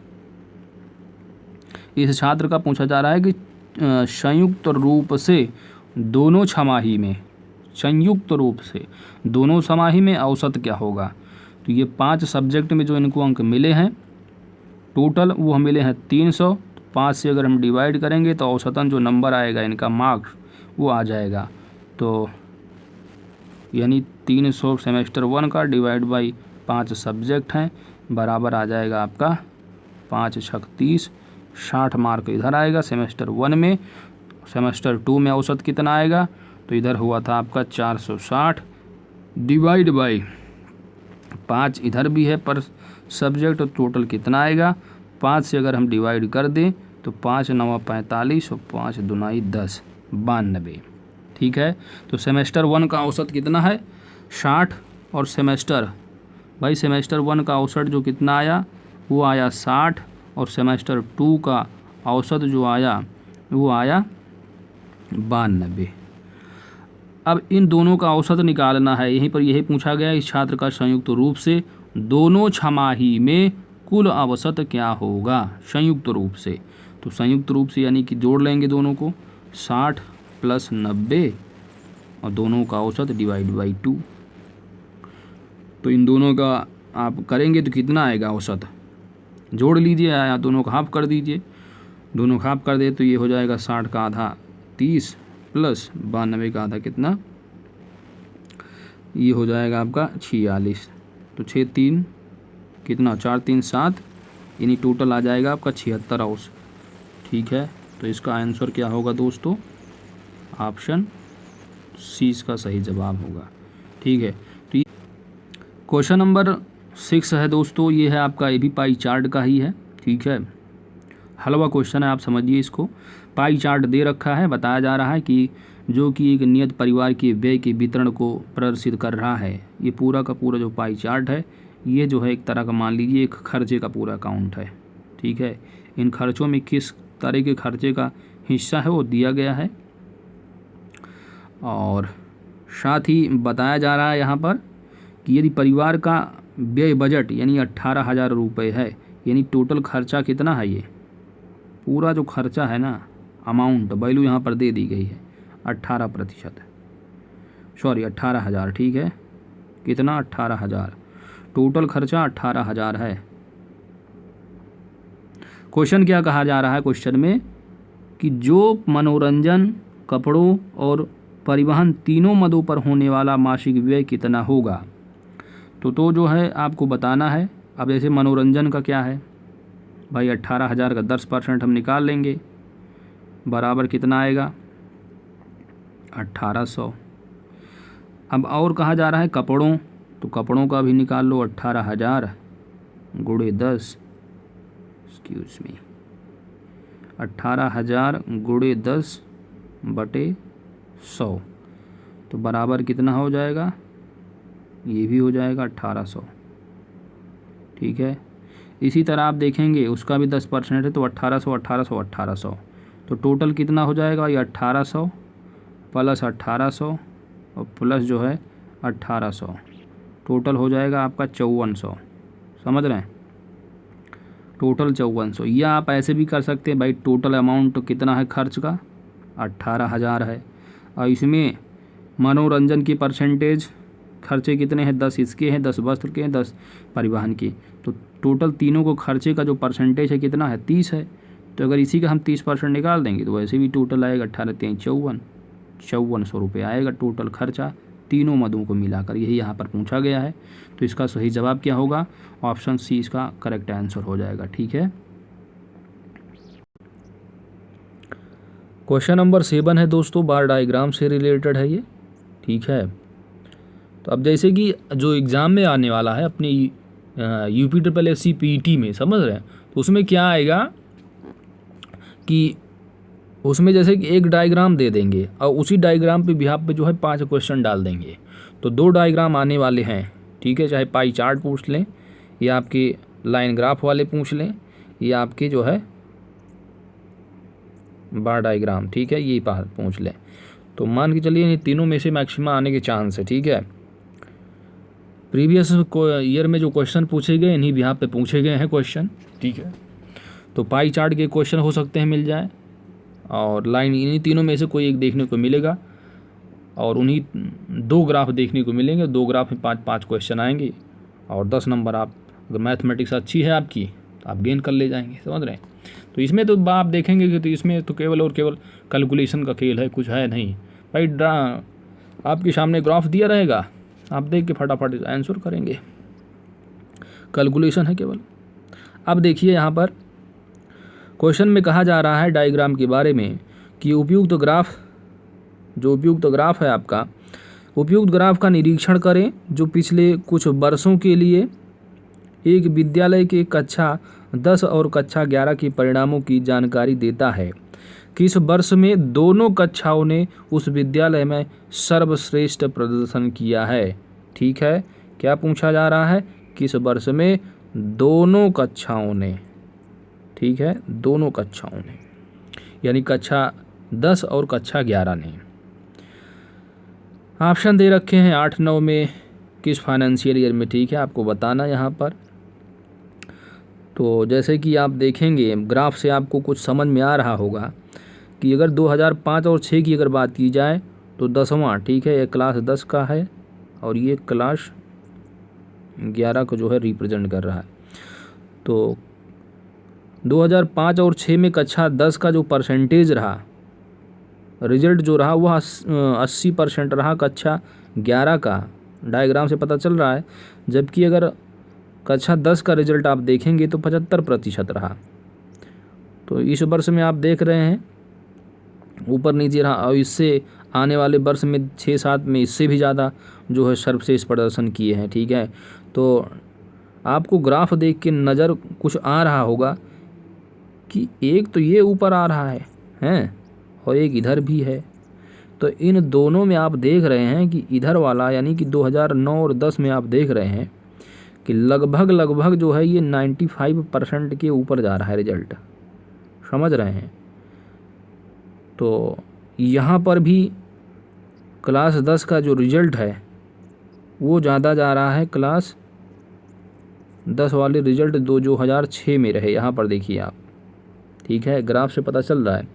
इस छात्र का पूछा जा रहा है कि संयुक्त रूप से दोनों छमाही में, संयुक्त रूप से दोनों छमाही में औसत क्या होगा। तो ये 5 सब्जेक्ट में जो इनको अंक मिले हैं टोटल, वो मिले हैं 300। 5 से अगर हम डिवाइड करेंगे तो औसतन जो नंबर आएगा इनका मार्क्स वो आ जाएगा। तो यानी 300 सेमेस्टर 1 का डिवाइड बाई 5 सब्जेक्ट हैं, बराबर आ जाएगा आपका 5 छक 30, 60 मार्क इधर आएगा सेमेस्टर 1 में। सेमेस्टर 2 में औसत कितना आएगा, तो इधर हुआ था आपका 460 डिवाइड बाई 5 इधर भी है पर सब्जेक्ट, तो टोटल कितना आएगा, 5 से अगर हम डिवाइड कर दें तो 5 9 45 और 5 दूनाई 10, 92। ठीक है, तो सेमेस्टर 1 का औसत कितना है 60, और सेमेस्टर 1 का औसत जो कितना आया वो आया 60, और सेमेस्टर 2 का औसत जो आया वो आया 92। अब इन दोनों का औसत निकालना है, यहीं पर यही पूछा गया इस छात्र का संयुक्त रूप से दोनों छमाही में कुल औसत क्या होगा, संयुक्त रूप से। तो संयुक्त रूप से यानी कि जोड़ लेंगे दोनों को, 60 प्लस 90 और दोनों का औसत डिवाइड बाई 2। तो इन दोनों का आप करेंगे तो कितना आएगा औसत, जोड़ लीजिए या दोनों का हाफ कर दीजिए। दोनों का हाफ कर दे तो ये हो जाएगा 60 का आधा 30 प्लस 92 का आधा कितना, ये हो जाएगा आपका 46। तो 6 3 कितना, 4 3 7, यानी टोटल आ जाएगा आपका 76 औसत। ठीक है, तो इसका आंसर क्या होगा दोस्तों, ऑप्शन सी इसका सही जवाब होगा। ठीक है, तो ये क्वेश्चन नंबर 6 है दोस्तों, ये है आपका, ये भी पाई चार्ट का ही है। ठीक है, हलवा क्वेश्चन है, आप समझिए इसको। पाई चार्ट दे रखा है, बताया जा रहा है कि जो कि एक नियत परिवार के व्यय के वितरण को प्रदर्शित कर रहा है। ये पूरा का पूरा जो पाई चार्ट है ये जो है एक तरह का मान लीजिए एक खर्चे का पूरा अकाउंट है। ठीक है, इन खर्चों में किस तरह के खर्चे का हिस्सा है वो दिया गया है, और साथ ही बताया जा रहा है यहाँ पर कि यदि परिवार का व्यय बजट यानी 18,000 रुपये है, यानी टोटल खर्चा कितना है, ये पूरा जो खर्चा है ना, अमाउंट वैल्यू यहाँ पर दे दी गई है 18%, सॉरी 18,000, ठीक है, कितना 18,000, टोटल खर्चा 18,000 है। क्वेश्चन क्या कहा जा रहा है क्वेश्चन में कि जो मनोरंजन, कपड़ों और परिवहन तीनों मदों पर होने वाला मासिक व्यय कितना होगा। तो जो है आपको बताना है। अब जैसे मनोरंजन का क्या है भाई, 18,000 का 10% हम निकाल लेंगे, बराबर कितना आएगा 1800। अब और कहा जा रहा है कपड़ों, तो कपड़ों का भी निकाल लो, 18,000 गुणे 10, एक्सक्यूज मी, 18,000 गुणे 10 बटे 100, तो बराबर कितना हो जाएगा, ये भी हो जाएगा 1800, ठीक है। इसी तरह आप देखेंगे उसका भी 10% है, तो 1800 1800 1800, तो टोटल कितना हो जाएगा, ये 1800 प्लस 1800 और प्लस जो है 1800, टोटल हो जाएगा आपका 5400, समझ रहे हैं, टोटल 5400। या आप ऐसे भी कर सकते हैं भाई, टोटल अमाउंट कितना है खर्च का 18,000 है, और इसमें मनोरंजन की परसेंटेज खर्चे कितने हैं, 10 इसके हैं, 10 वस्त्र के हैं, 10 परिवहन की, तो टोटल तीनों को खर्चे का जो परसेंटेज है कितना है 30 है। तो अगर इसी का हम 30% निकाल देंगे तो वैसे भी टोटल आएगा 5400 रुपये आएगा टोटल खर्चा तीनों मदों को मिलाकर, यही यहाँ पर पूछा गया है। तो इसका सही जवाब क्या होगा, ऑप्शन सी इसका करेक्ट आंसर हो जाएगा, ठीक है। क्वेश्चन नंबर 7 है दोस्तों, बार डायग्राम से रिलेटेड है ये, ठीक है। तो अब जैसे कि जो एग्ज़ाम में आने वाला है अपनी UPSSC PET में, समझ रहे हैं, तो उसमें क्या आएगा कि उसमें जैसे कि एक डायग्राम दे देंगे और उसी डायग्राम पे बिहाफ पे जो है 5 क्वेश्चन डाल देंगे। तो 2 डायग्राम आने वाले हैं, ठीक है, चाहे पाई चार्ट पूछ लें या आपके लाइन ग्राफ वाले पूछ लें या आपके जो है बार डायग्राम, ठीक है, ये पूछ लें। तो मान के चलिए इन तीनों में से मैक्सिमम आने के चांस है, ठीक है। प्रीवियस ईयर में जो क्वेश्चन पूछे गए इन्हीं बिहाफ पे पूछे गए हैं क्वेश्चन, ठीक है। तो पाई चार्ट के क्वेश्चन हो सकते हैं मिल जाए, और लाइन इन्हीं तीनों में से कोई एक देखने को मिलेगा, और उन्हीं 2 ग्राफ देखने को मिलेंगे, 2 ग्राफ में 5-5 क्वेश्चन आएंगे, और 10 नंबर आप, अगर मैथमेटिक्स अच्छी है आपकी तो आप गेन कर ले जाएंगे, समझ रहे हैं। तो इसमें तो आप देखेंगे कि तो इसमें तो केवल और केवल कैलकुलेशन का खेल है, कुछ है नहीं भाई। आपके सामने ग्राफ दिया रहेगा, आप देख के फटाफट आंसर करेंगे, कैलकुलेशन है केवल। अब देखिए यहाँ पर क्वेश्चन में कहा जा रहा है डायग्राम के बारे में कि उपयुक्त ग्राफ, जो उपयुक्त ग्राफ है आपका, उपयुक्त ग्राफ का निरीक्षण करें जो पिछले कुछ वर्षों के लिए एक विद्यालय के कक्षा 10 और कक्षा 11 के परिणामों की जानकारी देता है। किस वर्ष में दोनों कक्षाओं ने उस विद्यालय में सर्वश्रेष्ठ प्रदर्शन किया है, ठीक है। क्या पूछा जा रहा है, किस वर्ष में दोनों कक्षाओं ने, ठीक है, दोनों कक्षाओं ने, यानी कक्षा 10 और कक्षा 11 ने। ऑप्शन दे रखे हैं 8-9 में, किस फाइनेंशियल ईयर में, ठीक है, आपको बताना यहाँ पर। तो जैसे कि आप देखेंगे ग्राफ से आपको कुछ समझ में आ रहा होगा कि अगर 2005 और 6 की अगर बात की जाए तो 10वां, ठीक है, ये क्लास 10 का है और ये क्लास 11 को जो है रिप्रेजेंट कर रहा है। तो 2005 और 6 में कक्षा 10 का जो परसेंटेज रहा, रिजल्ट जो रहा वह 80% रहा कक्षा 11 का, डायग्राम से पता चल रहा है। जबकि अगर कक्षा 10 का रिजल्ट आप देखेंगे तो 75% रहा। तो इस वर्ष में आप देख रहे हैं ऊपर नीचे रहा, और इससे आने वाले वर्ष में 6-7 में इससे भी ज़्यादा जो है सर्वश्रेष्ठ प्रदर्शन किए हैं, ठीक है। तो आपको ग्राफ देख के नज़र कुछ आ रहा होगा कि एक तो ये ऊपर आ रहा है हैं, और एक इधर भी है। तो इन दोनों में आप देख रहे हैं कि इधर वाला यानी कि 2009 और 10 में आप देख रहे हैं कि लगभग जो है ये 95% के ऊपर जा रहा है रिजल्ट, समझ रहे हैं। तो यहाँ पर भी क्लास 10 का जो रिजल्ट है वो ज़्यादा जा रहा है क्लास 2010 वाले रिजल्ट 2006 में रहे, यहाँ पर देखिए आप, ठीक है, ग्राफ से पता चल रहा है।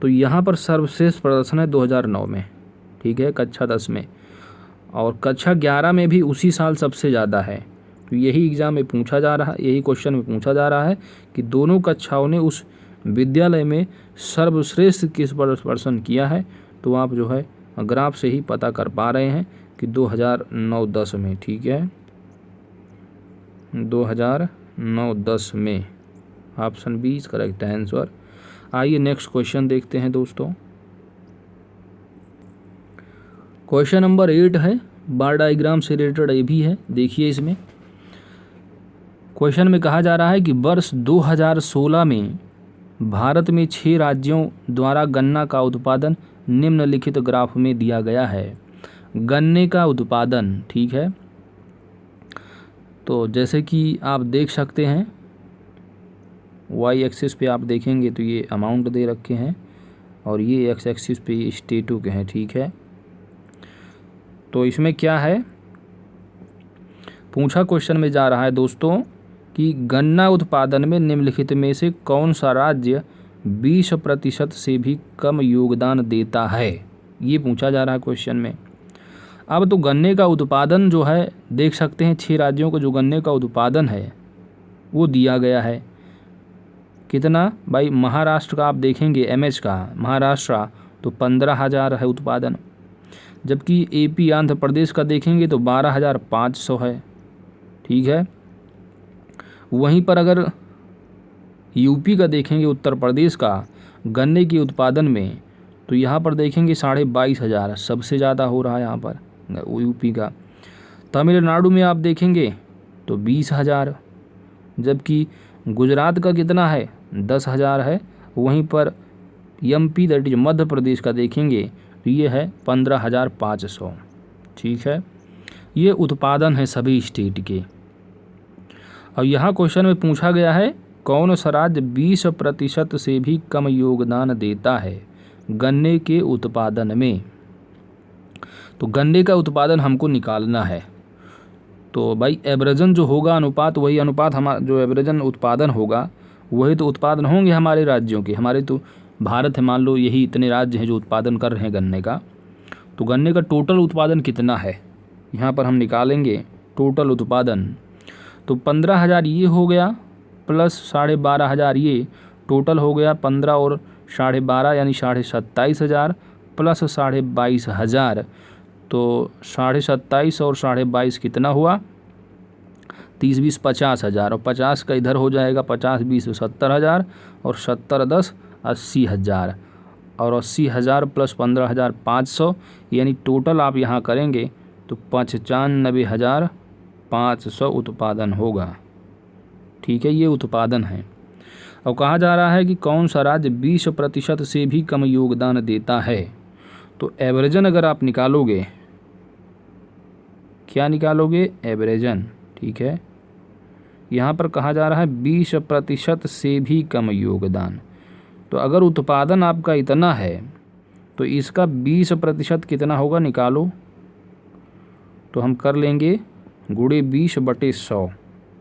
तो यहाँ पर सर्वश्रेष्ठ प्रदर्शन है 2009 में, ठीक है, कक्षा 10 में, और कक्षा 11 में भी उसी साल सबसे ज़्यादा है। तो यही एग्ज़ाम में पूछा जा रहा है, यही क्वेश्चन में पूछा जा रहा है कि दोनों कक्षाओं ने उस विद्यालय में सर्वश्रेष्ठ किस प्रदर्शन किया है। तो आप जो है ग्राफ से ही पता कर पा रहे हैं कि 2009-10 में, ठीक है, 2009-10 में option B is correct answer. आइए नेक्स्ट क्वेश्चन देखते हैं दोस्तों। क्वेश्चन नंबर 8 है, बार डायग्राम से रिलेटेड ये भी है। देखिए इसमें क्वेश्चन में कहा जा रहा है कि वर्ष 2016 में भारत में 6 राज्यों द्वारा गन्ना का उत्पादन निम्नलिखित ग्राफ में दिया गया है। गन्ने का उत्पादन, ठीक है, तो जैसे कि आप देख सकते हैं वाई एक्सिस पे आप देखेंगे तो ये अमाउंट दे रखे हैं और ये एक्स एक्सिस पे ये स्टेटों के हैं, ठीक है। तो इसमें क्या है, पूछा क्वेश्चन में जा रहा है दोस्तों कि गन्ना उत्पादन में निम्नलिखित में से कौन सा राज्य 20% से भी कम योगदान देता है, ये पूछा जा रहा है क्वेश्चन में। अब तो गन्ने का उत्पादन जो है देख सकते हैं 6 राज्यों को जो गन्ने का उत्पादन है वो दिया गया है। कितना भाई, महाराष्ट्र का आप देखेंगे एमएच का महाराष्ट्र तो 15,000 है उत्पादन, जबकि एपी आंध्र प्रदेश का देखेंगे तो 12,500 है, ठीक है। वहीं पर अगर यूपी का देखेंगे उत्तर प्रदेश का गन्ने के उत्पादन में तो यहाँ पर देखेंगे 22,500 सबसे ज़्यादा हो रहा है यहाँ पर यूपी का। तमिलनाडु में आप देखेंगे तो 20,000, जबकि गुजरात का कितना है 10,000 है। वहीं पर MP that is Madhya Pradesh का देखेंगे तो ये है 15,500, ठीक है। ये उत्पादन है सभी स्टेट के। और यहाँ क्वेश्चन में पूछा गया है कौन सा राज्य 20% से भी कम योगदान देता है गन्ने के उत्पादन में। तो गन्ने का उत्पादन हमको निकालना है, तो भाई एवरेजन जो होगा अनुपात, वही अनुपात हमारा जो एवरेजन उत्पादन होगा वही तो उत्पादन होंगे हमारे राज्यों के। हमारे तो भारत है, मान लो यही इतने राज्य हैं जो उत्पादन कर रहे हैं गन्ने का, तो गन्ने का टोटल उत्पादन कितना है यहाँ पर हम निकालेंगे टोटल उत्पादन। तो 15,000 ये हो गया प्लस 12,500 ये टोटल हो गया 15 और 12,500 यानी 27,500 प्लस 22,500, तो 27,500 और 22,500 कितना हुआ 30-20 50,000 और 50 का इधर हो जाएगा 50-20 70,000 और 70-10 80,000 और 80,000 प्लस 15,500 यानी टोटल आप यहाँ करेंगे तो 95,500 उत्पादन होगा, ठीक है। ये उत्पादन है। और कहा जा रहा है कि कौन सा राज्य 20% से भी कम योगदान देता है। तो एवरेजन अगर आप निकालोगे, क्या निकालोगे एवरेजन, ठीक है। यहाँ पर कहा जा रहा है 20% से भी कम योगदान। तो अगर उत्पादन आपका इतना है तो इसका 20% कितना होगा निकालो, तो हम कर लेंगे गुणे 20/100,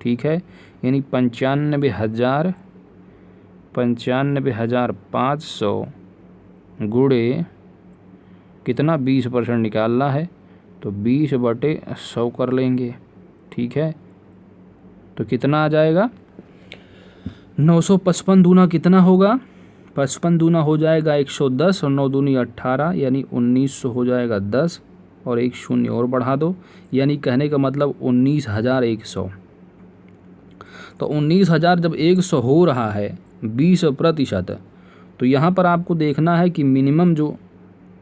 ठीक है, यानी 95,500 गुणे कितना 20% निकालना है तो 20/100 कर लेंगे, ठीक है। तो कितना आ जाएगा 955 दूना कितना होगा 55 दूना हो जाएगा 110 और 9 दूनी 18 यानी 1900 हो जाएगा 10 और एक शून्य और बढ़ा दो, यानी कहने का मतलब 19,100। तो 19,000 जब 100 हो रहा है 20%, तो यहाँ पर आपको देखना है कि मिनिमम जो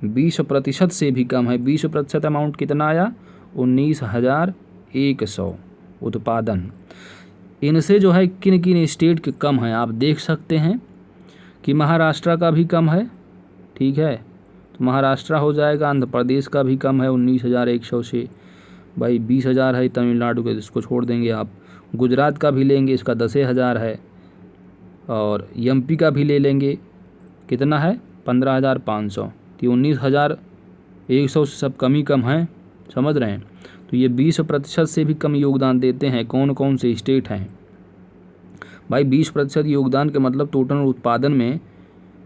20% से भी कम है, 20% अमाउंट कितना आया 19,100 उत्पादन। इनसे जो है किन किन स्टेट के कम हैं आप देख सकते हैं कि महाराष्ट्र का भी कम है, ठीक है, तो महाराष्ट्र हो जाएगा। आंध्र प्रदेश का भी कम है 19,100 से, भाई 20,000 है तमिलनाडु के, इसको छोड़ देंगे आप। गुजरात का भी लेंगे इसका 10,000 है, और एमपी का भी ले लेंगे कितना है 15,500, तो 19,100 से सब कम ही कम हैं, समझ रहे हैं। तो ये 20% से भी कम योगदान देते हैं। कौन कौन से स्टेट हैं भाई? 20% योगदान के मतलब टोटल उत्पादन में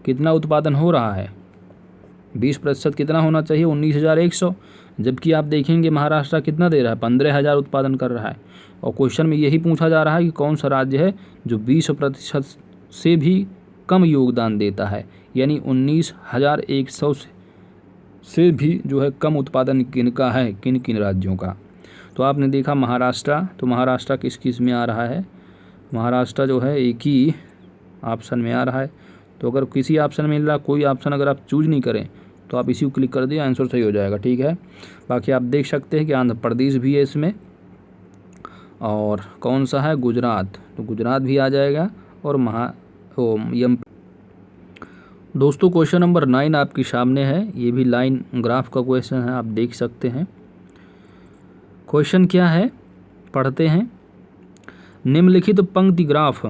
कितना उत्पादन हो रहा है? 20% कितना होना चाहिए? 19,100। जबकि आप देखेंगे महाराष्ट्र कितना दे रहा है? 15,000 उत्पादन कर रहा है। और क्वेश्चन में यही पूछा जा रहा है कि कौन सा राज्य है जो 20% से भी कम योगदान देता है, यानी 19,100 से भी जो है कम उत्पादन किनका है, किन किन राज्यों का? तो आपने देखा महाराष्ट्र, तो महाराष्ट्र किस किस में आ रहा है? महाराष्ट्र जो है एक ही ऑप्शन में आ रहा है। तो अगर किसी ऑप्शन में मिल रहा, कोई ऑप्शन अगर आप चूज नहीं करें तो आप इसी को क्लिक कर दिए, आंसर सही हो जाएगा। ठीक है, बाकी आप देख सकते हैं कि आंध्र प्रदेश भी है इसमें, और कौन सा है? गुजरात, तो गुजरात भी आ जाएगा, और दोस्तों क्वेश्चन नंबर 9 आपके सामने है। ये भी लाइन ग्राफ का क्वेश्चन है, आप देख सकते हैं। क्वेश्चन क्या है पढ़ते हैं। निम्नलिखित पंक्ति ग्राफ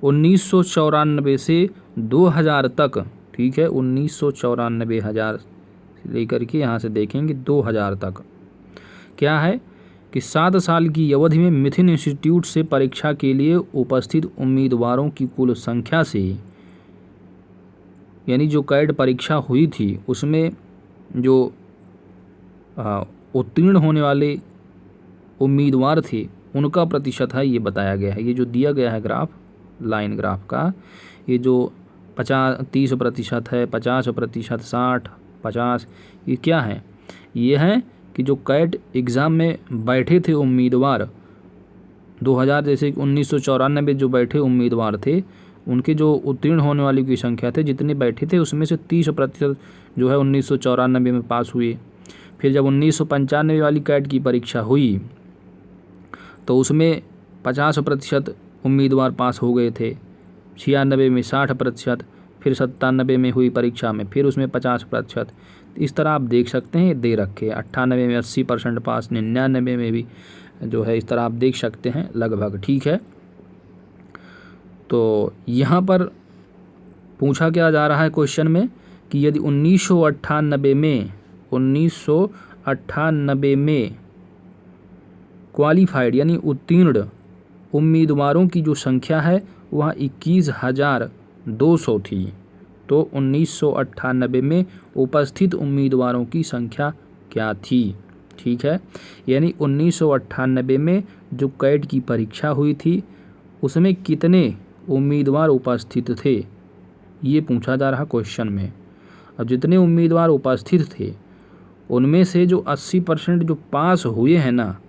1994 से 2000 तक, ठीक है, 1994 से लेकर के यहाँ से देखेंगे 2000 तक, क्या है कि 7 साल की अवधि में मिथिन इंस्टीट्यूट से परीक्षा के लिए उपस्थित उम्मीदवारों की कुल संख्या से, यानी जो कैट परीक्षा हुई थी उसमें जो उत्तीर्ण होने वाले उम्मीदवार थे उनका प्रतिशत है, ये बताया गया है। ये जो दिया गया है ग्राफ, लाइन ग्राफ का, ये जो 30% है, 50%, 60, 50, ये क्या है? ये है कि जो कैट एग्ज़ाम में बैठे थे उम्मीदवार 2000, जैसे 1994 जो बैठे उम्मीदवार थे उनके जो उत्तीर्ण होने वाली की संख्या थे, जितने बैठे थे उसमें से 30% जो है 1994 में पास हुए। फिर जब 1995 वाली कैट की परीक्षा हुई तो उसमें 50% उम्मीदवार पास हो गए थे, 96 में 60%, फिर 97 में हुई परीक्षा में फिर उसमें 50%। इस तरह आप देख सकते हैं दे रखे, 98 में 80% पास, 99 में भी जो है इस तरह आप देख सकते हैं लगभग। ठीक है, तो यहाँ पर पूछा क्या जा रहा है क्वेश्चन में कि यदि 1998 में क्वालिफाइड यानी उत्तीर्ण उम्मीदवारों की जो संख्या है वह 21,200 थी, तो 1998 में उपस्थित उम्मीदवारों की संख्या क्या थी? ठीक है, यानी 1998 में जो कैट की परीक्षा हुई थी उसमें कितने उम्मीदवार उपस्थित थे, ये पूछा जा रहा क्वेश्चन में। अब जितने उम्मीदवार उपस्थित थे उनमें से जो 80% जो पास हुए हैं ना,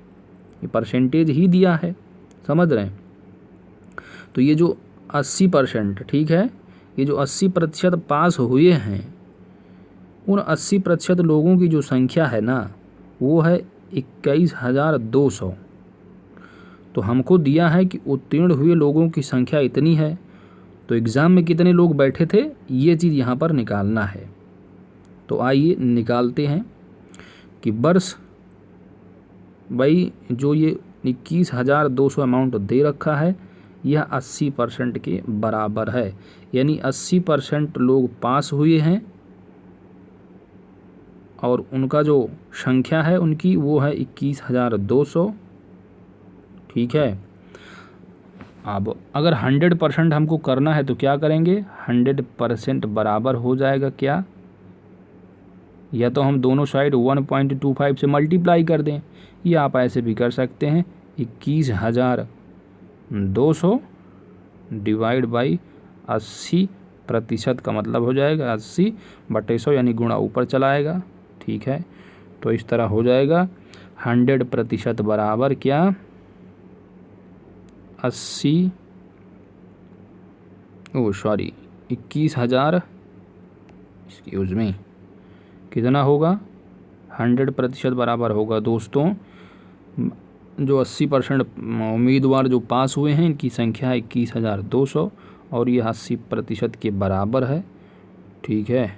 ये परसेंटेज ही दिया है, समझ रहे हैं? तो ये जो 80%, ठीक है, ये जो 80% पास हुए हैं उन 80% लोगों की जो संख्या है ना वो है 21,200। तो हमको दिया है कि उत्तीर्ण हुए लोगों की संख्या इतनी है, तो एग्ज़ाम में कितने लोग बैठे थे ये चीज़ यहाँ पर निकालना है। तो आइए निकालते हैं कि वर्ष भाई जो ये 21,200 अमाउंट दे रखा है यह 80% के बराबर है, यानी 80% लोग पास हुए हैं और उनका जो संख्या है उनकी वो है 21,200। ठीक है, अब अगर 100% हमको करना है तो क्या करेंगे? 100% बराबर हो जाएगा क्या? या तो हम दोनों साइड 1.25 से मल्टीप्लाई कर दें, या आप ऐसे भी कर सकते हैं 21,200 डिवाइड बाई 80% का मतलब हो जाएगा 80/100, यानी गुणा ऊपर चला आएगा। ठीक है, तो इस तरह हो जाएगा 100% बराबर क्या? 21,000 एक्सक्यूज़ मी, कितना होगा? 100% बराबर होगा दोस्तों जो 80% उम्मीदवार जो पास हुए हैं इनकी संख्या है 21,200 और यह 80% के बराबर है। ठीक है,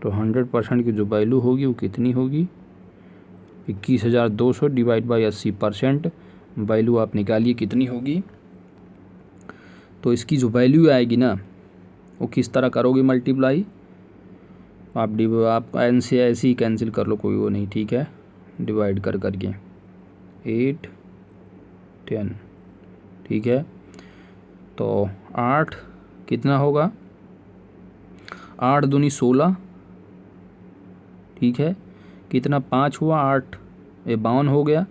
तो 100% की जो वैल्यू होगी वो कितनी होगी? 21,200 डिवाइड बाई 80%, वैल्यू आप निकालिए कितनी होगी। तो इसकी जो वैल्यू आएगी ना वो किस तरह करोगे मल्टीप्लाई, आप एन से ऐसे ही कैंसिल कर लो, कोई वो नहीं। ठीक है, डिवाइड कर करके 8 10, ठीक है। तो 8 कितना होगा, 8 दूनी 16, ठीक है। कितना 5 हुआ, 8 52 हो गया।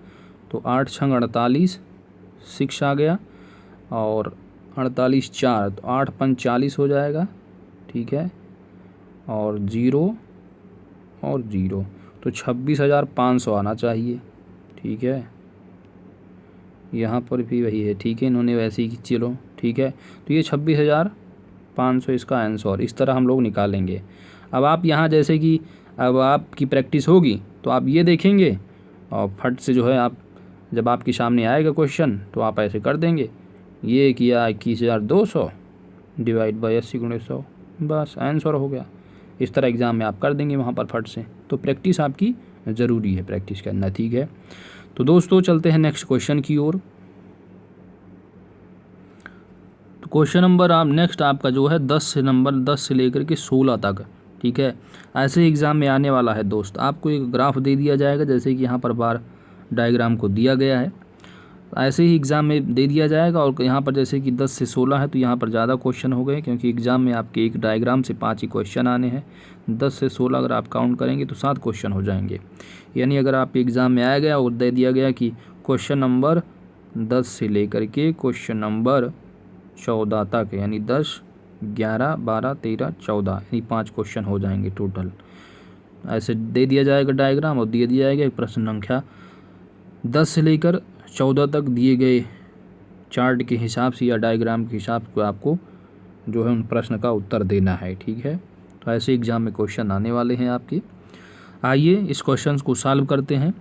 तो 8 छंग 48, 6 आ गया, और 48 4, तो 8 पंच 40 हो जाएगा, ठीक है। और 0 और 0, तो 26,500 आना चाहिए, ठीक है। यहाँ पर भी वही है, ठीक है, इन्होंने वैसे ही, चलो ठीक है। तो ये 26,500 इसका आंसर, इस तरह हम लोग निकालेंगे। अब आप यहाँ जैसे कि अब आपकी प्रैक्टिस होगी तो आप ये देखेंगे और फट से जो है आप, जब आपके सामने आएगा क्वेश्चन तो आप ऐसे कर देंगे, ये किया 21,200 डिवाइड बाई 80 × 100, बस आंसर हो गया। इस तरह एग्ज़ाम में आप कर देंगे वहाँ पर फट से। तो प्रैक्टिस आपकी ज़रूरी है, प्रैक्टिस करना, ठीक है। तो दोस्तों चलते हैं नेक्स्ट क्वेश्चन की ओर। तो क्वेश्चन नंबर आप नेक्स्ट आपका जो है 10 से लेकर के 16 तक, ठीक है। ऐसे ही एग्ज़ाम में आने वाला है दोस्त। आपको एक ग्राफ दे दिया जाएगा, जैसे कि यहाँ पर बार डायग्राम को दिया गया है, ऐसे ही एग्ज़ाम में दे दिया जाएगा। और यहाँ पर जैसे कि 10 से 16 है तो यहाँ पर ज़्यादा क्वेश्चन हो गए, क्योंकि एग्ज़ाम में आपके एक डायग्राम से 5 ही क्वेश्चन आने हैं। 10 से 16 अगर आप काउंट करेंगे तो 7 क्वेश्चन हो जाएंगे। यानी अगर आप एग्ज़ाम में आया गया और दे दिया गया कि क्वेश्चन नंबर 10 से लेकर के क्वेश्चन नंबर 14 तक, यानी 10 11 12 13 14, यानी 5 क्वेश्चन हो जाएंगे टोटल। ऐसे दे दिया जाएगा डायग्राम और दे दिया जाएगा एक प्रश्न संख्या 10 से लेकर 14 तक दिए गए चार्ट के हिसाब से या डायग्राम के हिसाब से आपको जो है उन प्रश्न का उत्तर देना है, ठीक है। तो ऐसे एग्ज़ाम में क्वेश्चन आने वाले हैं आपके। आइए इस क्वेश्चन को सॉल्व करते हैं।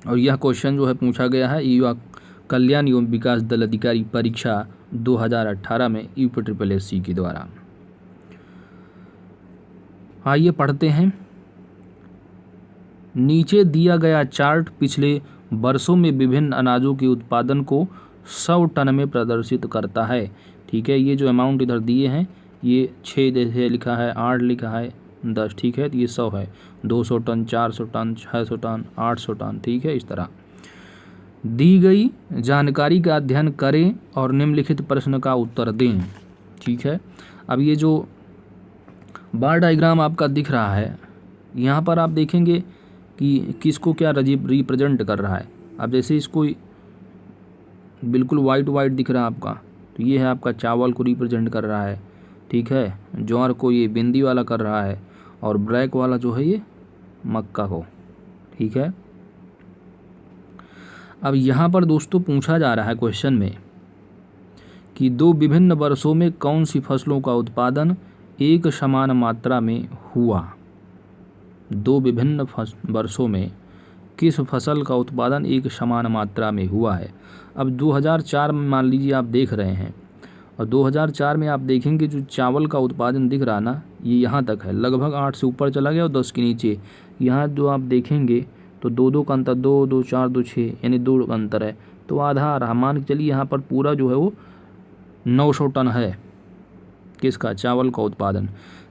और यह क्वेश्चन जो है पूछा गया है युवा कल्याण एवं विकास दल अधिकारी परीक्षा 2018 में UPSSC के द्वारा। आइए पढ़ते हैं। नीचे दिया गया चार्ट पिछले वर्षों में विभिन्न अनाजों के उत्पादन को 100 टन में प्रदर्शित करता है, ठीक है। ये जो अमाउंट इधर दिए हैं, ये 6 जैसे लिखा है, 8 लिखा है, 10, ठीक है। तो ये 100 है, 200 टन, 400 टन, 600 टन, 800 टन, ठीक है। इस तरह दी गई जानकारी का अध्ययन करें और निम्नलिखित प्रश्न का उत्तर दें, ठीक है। अब ये जो बार डायग्राम आपका दिख रहा है, यहाँ पर आप देखेंगे कि किसको क्या रिप्रेजेंट कर रहा है। अब जैसे इसको बिल्कुल वाइट दिख रहा है आपका, तो ये है आपका चावल को रिप्रेजेंट कर रहा है, ठीक है। ज्वार को ये बिंदी वाला कर रहा है, और ब्लैक वाला जो है ये मक्का को, ठीक है। अब यहाँ पर दोस्तों पूछा जा रहा है क्वेश्चन में कि 2 विभिन्न वर्षों में कौन सी फसलों का उत्पादन एक समान मात्रा में हुआ। 2 विभिन्न वर्षों में किस फसल का उत्पादन एक समान मात्रा में हुआ है। अब 2004 में मान लीजिए आप देख रहे हैं, और 2004 में आप देखेंगे जो चावल का उत्पादन दिख रहा ना, ये यहाँ तक है, लगभग 8 से ऊपर चला गया और 10 के नीचे। यहाँ जो आप देखेंगे तो 2 का अंतर, 2 2 4 2 6, यानी 2 का अंतर है, तो आधा रहा। मान के चलिए यहाँ पर पूरा जो है वो 900 टन है किसका, चावल का उत्पादन।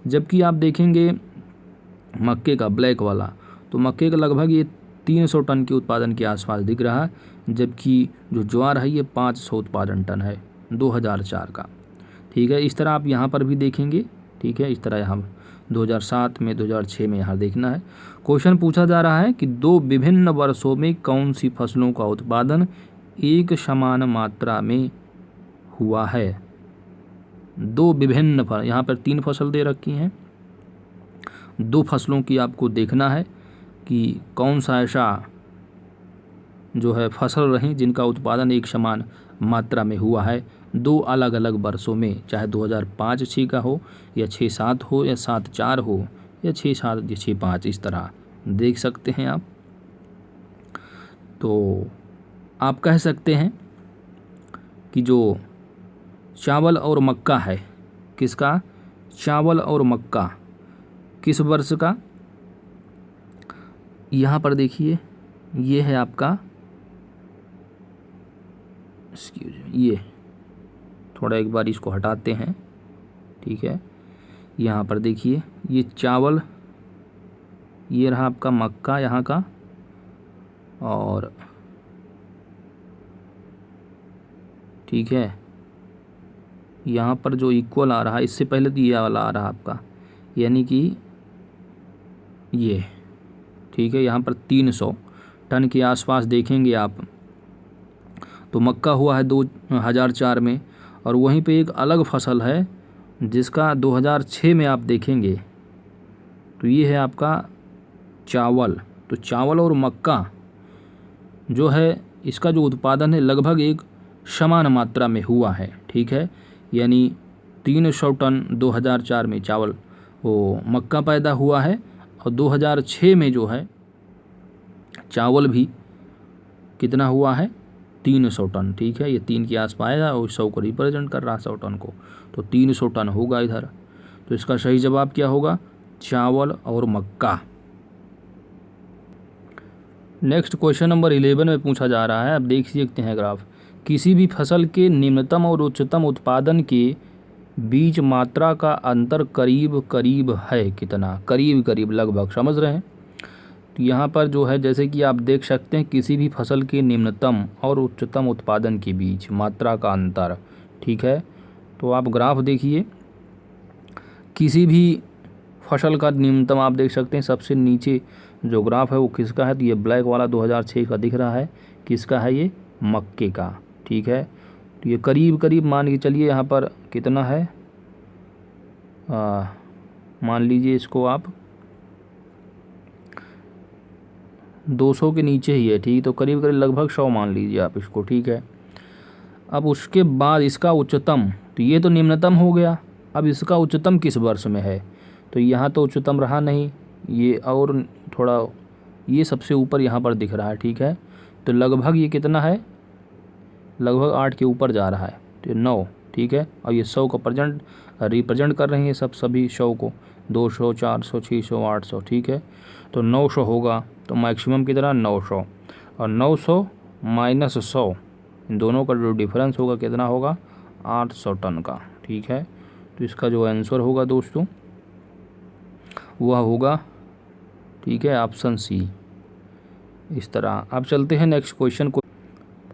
जबकि आप देखेंगे मक्के का ब्लैक वाला, तो मक्के का लगभग ये 300 टन के उत्पादन के आसपास दिख रहा है, जबकि जो ज्वार है ये 500 उत्पादन टन है 2004 का, ठीक है। इस तरह आप यहाँ पर भी देखेंगे, ठीक है। इस तरह यहाँ 2007 में, 2006 में यहाँ देखना है। क्वेश्चन पूछा जा रहा है कि 2 विभिन्न वर्षों में कौन सी फसलों का उत्पादन एक समान मात्रा में हुआ है। 2 विभिन्न यहाँ पर 3 फसल दे रखी हैं, 2 फसलों की आपको देखना है कि कौन सा ऐसा जो है फसल रही जिनका उत्पादन एक समान मात्रा में हुआ है 2 अलग अलग वर्षों में, चाहे 2005-6 का हो, या 6-7 हो, या 7-4 हो, या 6-7 या 6-5, इस तरह देख सकते हैं आप। तो आप कह सकते हैं कि जो चावल और मक्का है, किसका, चावल और मक्का किस वर्ष का। यहाँ पर देखिए ये है आपका, ये थोड़ा एक बार इसको हटाते हैं, ठीक है। यहाँ पर देखिए ये चावल, ये रहा आपका मक्का यहाँ का, और ठीक है, यहाँ पर जो इक्वल आ रहा है, इससे पहले तो ये वाला आ रहा आपका, यानी कि ये, ठीक है, यहाँ पर 300 टन के आसपास देखेंगे आप तो मक्का हुआ है 2004 में। और वहीं पे एक अलग फसल है जिसका 2006 में आप देखेंगे तो ये है आपका चावल। तो चावल और मक्का जो है इसका जो उत्पादन है लगभग एक समान मात्रा में हुआ है, ठीक है, यानी 300 टन 2004 में चावल वो मक्का पैदा हुआ है और 2006 में जो है चावल भी कितना हुआ है 300 टन, ठीक है, ये 3 के आसपास आएगा और 100 को रिप्रेजेंट कर रहा है 100 टन को, तो 300 टन होगा इधर। तो इसका सही जवाब क्या होगा, चावल और मक्का। नेक्स्ट क्वेश्चन नंबर 11 में पूछा जा रहा है, अब देख सकते हैं ग्राफ, किसी भी फसल के निम्नतम और उच्चतम उत्पादन के बीच मात्रा का अंतर करीब करीब है कितना, करीब करीब लगभग, समझ रहे हैं। तो यहाँ पर जो है जैसे कि आप देख सकते हैं किसी भी फसल के निम्नतम और उच्चतम उत्पादन के बीच मात्रा का अंतर, ठीक है, तो आप ग्राफ देखिए, किसी भी फसल का न्यूनतम आप देख सकते हैं सबसे नीचे जो ग्राफ है वो किसका है, तो ये ब्लैक वाला 2006 का दिख रहा है, किसका है, ये मक्के का, ठीक है। तो ये करीब करीब मान के चलिए यहाँ पर कितना है, मान लीजिए इसको आप 200 के नीचे ही है, ठीक, तो करीब करीब लगभग 100 मान लीजिए आप इसको, ठीक है। अब उसके बाद इसका उच्चतम, तो ये तो निम्नतम हो गया, अब इसका उच्चतम किस वर्ष में है, तो यहाँ तो उच्चतम रहा नहीं, ये और थोड़ा ये सबसे ऊपर यहाँ पर दिख रहा है, ठीक है, तो लगभग ये कितना है, लगभग 8 के ऊपर जा रहा है, तो 9, ठीक है, और ये 100 को रिप्रेजेंट कर रहे हैं सब सभी 100 को, 200 400 600 800, ठीक है, तो 900 होगा, तो मैक्सिमम कितना 900, और 900 माइनस 100 इन दोनों का जो डिफरेंस होगा कितना होगा 800 टन का, ठीक है। तो इसका जो आंसर होगा दोस्तों वह होगा, ठीक है, ऑप्शन सी। इस तरह अब चलते हैं नेक्स्ट क्वेश्चन को।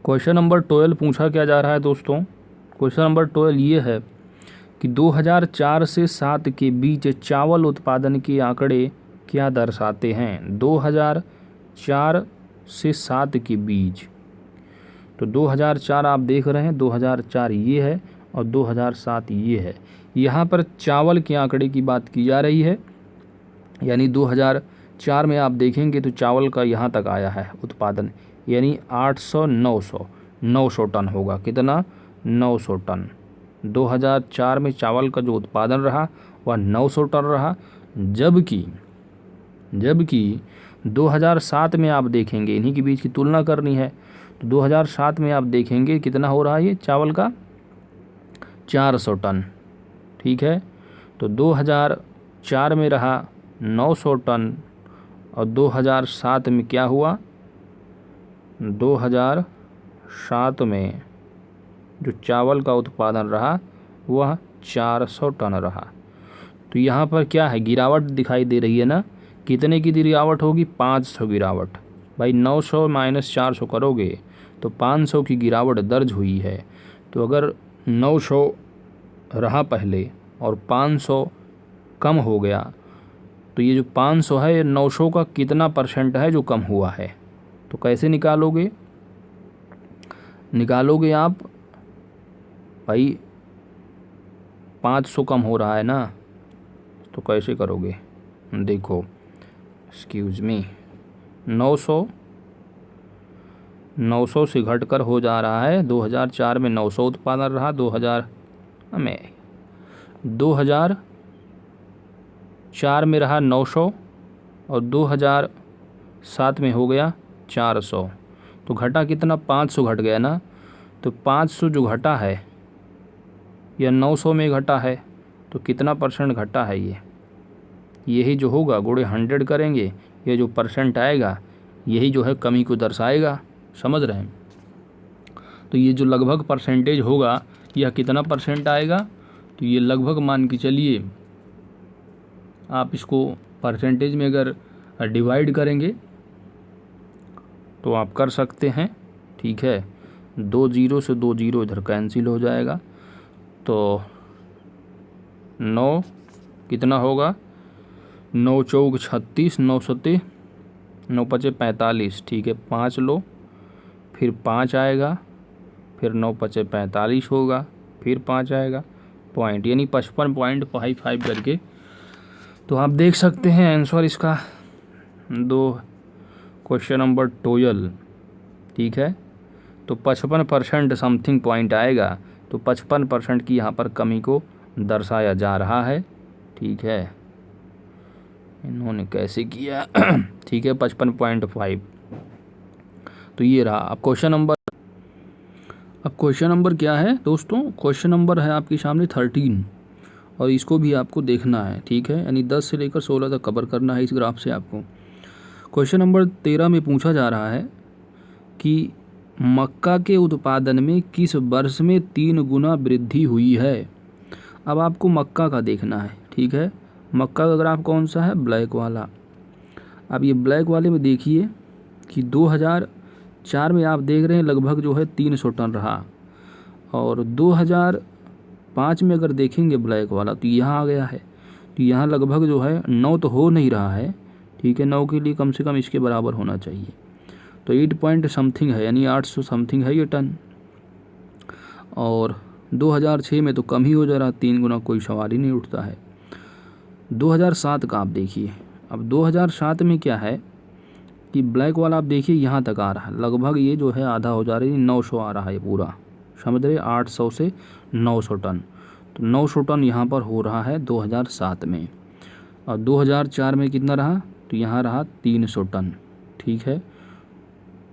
क्वेश्चन नंबर 12 पूछा क्या जा रहा है दोस्तों, क्वेश्चन नंबर 12 ये है कि 2004 से 7 के बीच चावल उत्पादन के आंकड़े क्या दर्शाते हैं, 2004 से 7 के बीच, तो 2004 आप देख रहे हैं, 2004 ये है और 2007 ये है, यहाँ पर चावल के आंकड़े की बात की जा रही है, यानी 2004 में आप देखेंगे तो चावल का यहाँ तक आया है उत्पादन, यानी 800 900 टन होगा, कितना 900 टन। 2004 में चावल का जो उत्पादन रहा वह 900 टन रहा, जबकि 2007 में आप देखेंगे, इन्हीं के बीच की तुलना करनी है, तो 2007 में आप देखेंगे कितना हो रहा है ये चावल का 400 टन, ठीक है, तो 2004 में रहा 900 टन और 2007 में क्या हुआ, 2007 में जो चावल का उत्पादन रहा वह 400 टन रहा। तो यहाँ पर क्या है, गिरावट दिखाई दे रही है ना, कितने की गिरावट होगी, 500 गिरावट, भाई 900 माइनस 400 करोगे तो 500 की गिरावट दर्ज हुई है। तो अगर 900 रहा पहले और 500 कम हो गया, तो ये जो 500 है ये 900 का कितना % है जो कम हुआ है, तो कैसे निकालोगे आप, भाई 500 कम हो रहा है ना, तो कैसे करोगे, देखो एक्सक्यूज़ मी, 900 से घटकर हो जा रहा है, 2004 में 900 उत्पादन रहा, 2004 में रहा 900 और 2007 में हो गया 400, तो घटा कितना, 500 घट गया ना, तो 500 जो घटा है या 900 में घटा है, तो कितना % घटा है, यही जो होगा गुणे 100 करेंगे, ये जो % आएगा यही जो है कमी को दर्शाएगा, समझ रहे हैं। तो ये जो लगभग % होगा यह कितना % आएगा, तो ये लगभग मान के चलिए आप इसको % में अगर डिवाइड करेंगे तो आप कर सकते हैं, ठीक है। 2 जीरो से 2 जीरो इधर कैंसिल हो जाएगा, तो 9 कितना होगा, 9 चौक 36, 9 सते 9 पचे 45, ठीक है। 5 लो, फिर 5 आएगा, फिर 9 पचे 45 होगा, फिर 5 आएगा, पॉइंट, यानी 55.55 करके। तो आप देख सकते हैं आंसर इसका क्वेश्चन नंबर 12, ठीक है। तो 55% समथिंग पॉइंट आएगा, तो 55% की यहाँ पर कमी को दर्शाया जा रहा है, ठीक है। इन्होंने कैसे किया ठीक है, 55.5। तो ये रहा। अब क्वेश्चन नंबर क्या है दोस्तों, क्वेश्चन नंबर है आपके सामने 13, और इसको भी आपको देखना है, ठीक है। यानी 10 से लेकर 16 तक कवर करना है इस ग्राफ से आपको। क्वेश्चन नंबर 13 में पूछा जा रहा है कि मक्का के उत्पादन में किस वर्ष में 3 गुना वृद्धि हुई है। अब आपको मक्का का देखना है, ठीक है। मक्का का ग्राफ कौन सा है, ब्लैक वाला। अब ये ब्लैक वाले में देखिए कि 2004 में आप देख रहे हैं लगभग जो है 300 टन रहा, और 2005 में अगर देखेंगे ब्लैक वाला तो यहाँ आ गया है, तो यहाँ लगभग जो है 9 तो हो नहीं रहा है, ठीक है। 9 के लिए कम से कम इसके बराबर होना चाहिए, तो 8 पॉइंट समथिंग है, यानी 800 समथिंग है ये टन। और 2006 में तो कम ही हो जा रहा, 3 गुना कोई सवाल ही नहीं उठता है। 2007 का आप देखिए। अब 2007 में क्या है कि ब्लैक वाला आप देखिए यहाँ तक आ रहा है, लगभग ये जो है आधा हो जा रही है, 900 आ रहा है पूरा, समझ रहे, 800 से 900 टन। तो 900 टन यहाँ पर हो रहा है 2007 में। और 2004 में कितना रहा, तो यहाँ रहा 300 टन, ठीक है।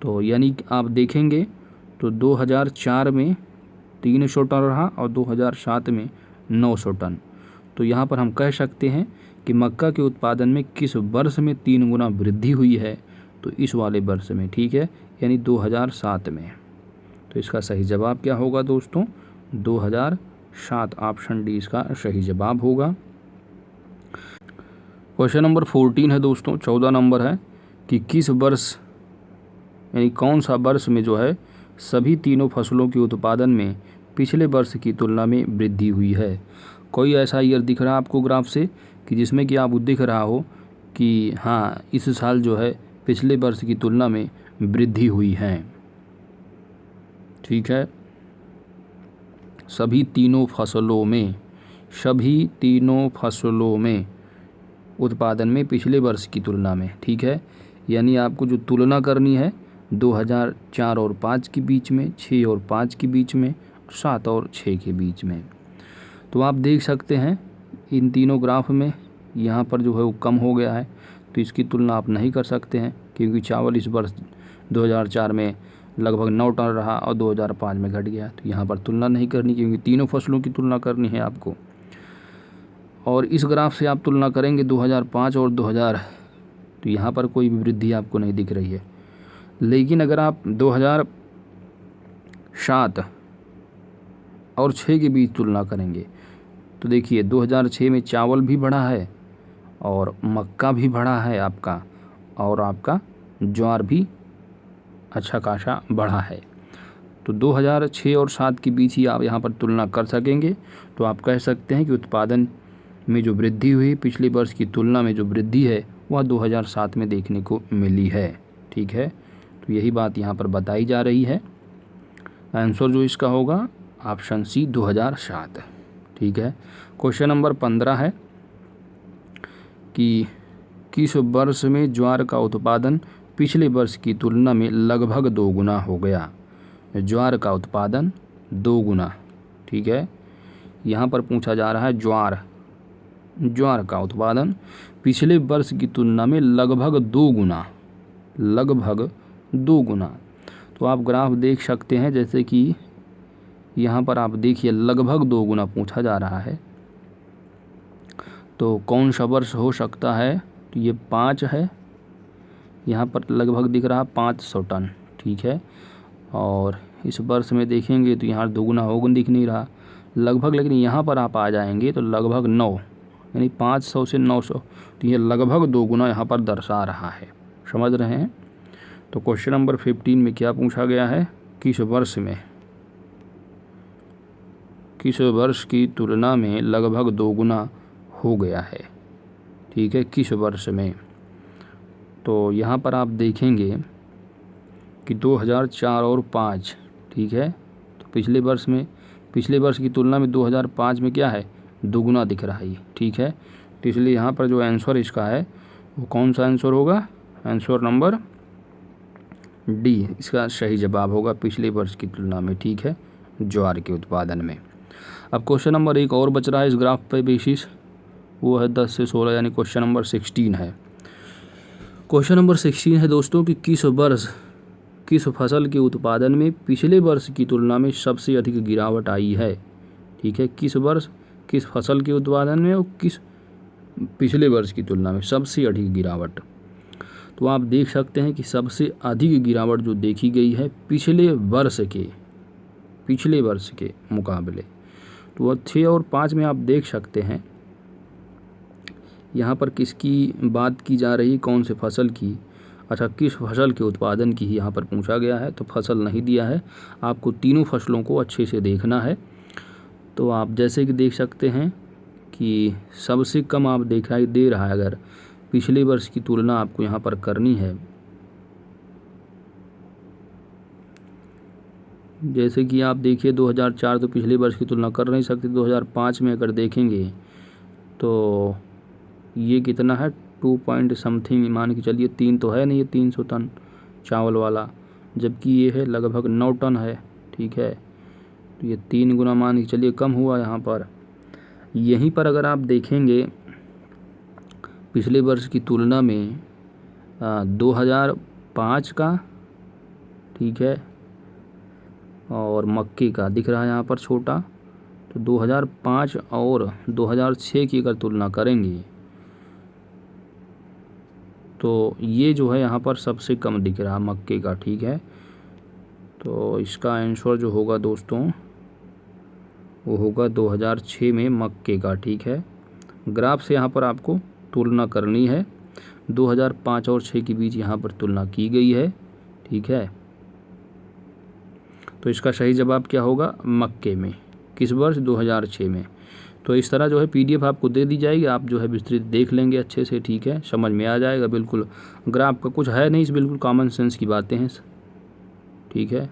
तो यानी आप देखेंगे तो 2004 में 300 टन रहा और 2007 में 900 टन। तो यहाँ पर हम कह सकते हैं कि मक्का के उत्पादन में किस वर्ष में 3 गुना वृद्धि हुई है, तो इस वाले वर्ष में, ठीक है, यानी 2007 में। तो इसका सही जवाब क्या होगा दोस्तों, 2007, ऑप्शन डी इसका सही जवाब होगा। क्वेश्चन नंबर 14 है दोस्तों, 14 नंबर है कि किस वर्ष, यानी कौन सा वर्ष में जो है सभी तीनों फसलों के उत्पादन में पिछले वर्ष की तुलना में वृद्धि हुई है। कोई ऐसा ईयर दिख रहा है आपको ग्राफ से कि जिसमें कि आप दिख रहा हो कि हाँ इस साल जो है पिछले वर्ष की तुलना में वृद्धि हुई है, ठीक है। सभी तीनों फसलों में उत्पादन में पिछले वर्ष की तुलना में, ठीक है। यानी आपको जो तुलना करनी है 2004 और 5 के बीच में, 6 और 5 के बीच में, 7 और 6 के बीच में। तो आप देख सकते हैं इन तीनों ग्राफ में यहाँ पर जो है वो कम हो गया है, तो इसकी तुलना आप नहीं कर सकते हैं, क्योंकि चावल इस वर्ष 2004 में लगभग 9 टन रहा और 2005 में घट गया। तो यहाँ पर तुलना नहीं करनी, क्योंकि तीनों फसलों की तुलना करनी है आपको। और इस ग्राफ से आप तुलना करेंगे 2005 और 2000, तो यहाँ पर कोई भी वृद्धि आपको नहीं दिख रही है। लेकिन अगर आप 2007 और 6 के बीच तुलना करेंगे तो देखिए 2006 में चावल भी बढ़ा है और मक्का भी बढ़ा है आपका, और आपका ज्वार भी अच्छा खासा बढ़ा है। तो 2006 और 7 के बीच ही आप यहाँ पर तुलना कर सकेंगे। तो आप कह सकते हैं कि उत्पादन में जो वृद्धि हुई पिछले वर्ष की तुलना में जो वृद्धि है वह 2007 में देखने को मिली है, ठीक है। तो यही बात यहाँ पर बताई जा रही है। आंसर जो इसका होगा ऑप्शन सी 2007, ठीक है। क्वेश्चन नंबर 15 है कि किस वर्ष में ज्वार का उत्पादन पिछले वर्ष की तुलना में लगभग 2 गुना हो गया। ज्वार का उत्पादन 2 गुना, ठीक है। यहाँ पर पूछा जा रहा है ज्वार का उत्पादन पिछले वर्ष की तुलना में लगभग 2 गुना। तो आप ग्राफ देख सकते हैं, जैसे कि यहाँ पर आप देखिए लगभग 2 गुना पूछा जा रहा है। तो कौन सा वर्ष हो सकता है, तो ये 5 है, यहाँ पर लगभग दिख रहा 500 टन, ठीक है। और इस वर्ष में देखेंगे तो यहाँ 2 गुना होगा दिख नहीं रहा लगभग, लेकिन यहाँ पर आप आ जाएंगे तो लगभग 9, यानी 500 से 900, तो ये लगभग 2 गुना यहाँ पर दर्शा रहा है, समझ रहे हैं। तो क्वेश्चन नंबर 15 में क्या पूछा गया है, किस वर्ष की तुलना में लगभग दोगुना हो गया है, ठीक है, किस वर्ष में। तो यहाँ पर आप देखेंगे कि 2004 और 5, ठीक है, तो पिछले वर्ष की तुलना में 2005 में क्या है, दोगुना दिख रहा है, ठीक है। तो इसलिए यहाँ पर जो आंसर इसका है वो कौन सा आंसर होगा, आंसर नंबर डी इसका सही जवाब होगा, पिछले वर्ष की तुलना में, ठीक है, ज्वार के उत्पादन में। अब क्वेश्चन नंबर एक और बच रहा है इस ग्राफ पे बेसिस, वो है 10 से 16 यानी क्वेश्चन नंबर 16 है। क्वेश्चन नंबर 16 है दोस्तों कि किस फसल के उत्पादन में पिछले वर्ष की तुलना में सबसे अधिक गिरावट आई है, ठीक है, किस फसल के उत्पादन में और किस पिछले वर्ष की तुलना में सबसे अधिक गिरावट। तो आप देख सकते हैं कि सबसे अधिक गिरावट जो देखी गई है पिछले वर्ष के मुकाबले। तो वह 6 और 5 में आप देख सकते हैं यहाँ पर किसकी बात की जा रही, कौन से फसल की, अच्छा किस फसल के उत्पादन की ही यहाँ पर पूछा गया है। तो फसल नहीं दिया है, आपको तीनों फसलों को अच्छे से देखना है। तो आप जैसे कि देख सकते हैं कि सबसे कम आप दिखाई दे रहा है, अगर पिछले वर्ष की तुलना आपको यहाँ पर करनी है, जैसे कि आप देखिए 2004 तो पिछले वर्ष की तुलना कर नहीं सकते, 2005 में अगर देखेंगे तो ये कितना है 2 पॉइंट समथिंग, मान के चलिए 3 तो है नहीं, ये 300 टन चावल वाला, जबकि ये है लगभग 9 टन है, ठीक है। तो ये 3 गुना मान के चलिए कम हुआ यहाँ पर। यहीं पर अगर आप देखेंगे पिछले वर्ष की तुलना में 2005 का, ठीक है, और मक्के का दिख रहा है यहाँ पर छोटा, तो 2005 और 2006 की अगर तुलना करेंगे तो ये जो है यहाँ पर सबसे कम दिख रहा है मक्के का, ठीक है। तो इसका आंसर जो होगा दोस्तों वो होगा 2006 में मक्के का, ठीक है। ग्राफ से यहाँ पर आपको तुलना करनी है, 2005 और 6 के बीच यहाँ पर तुलना की गई है, ठीक है। तो इसका सही जवाब क्या होगा, मक्के में, किस वर्ष 2006 में। तो इस तरह जो है PDF आपको दे दी जाएगी, आप जो है विस्तृत देख लेंगे अच्छे से, ठीक है, समझ में आ जाएगा। बिल्कुल ग्राफ का कुछ है नहीं, बिल्कुल कॉमन सेंस की बातें हैं, ठीक है।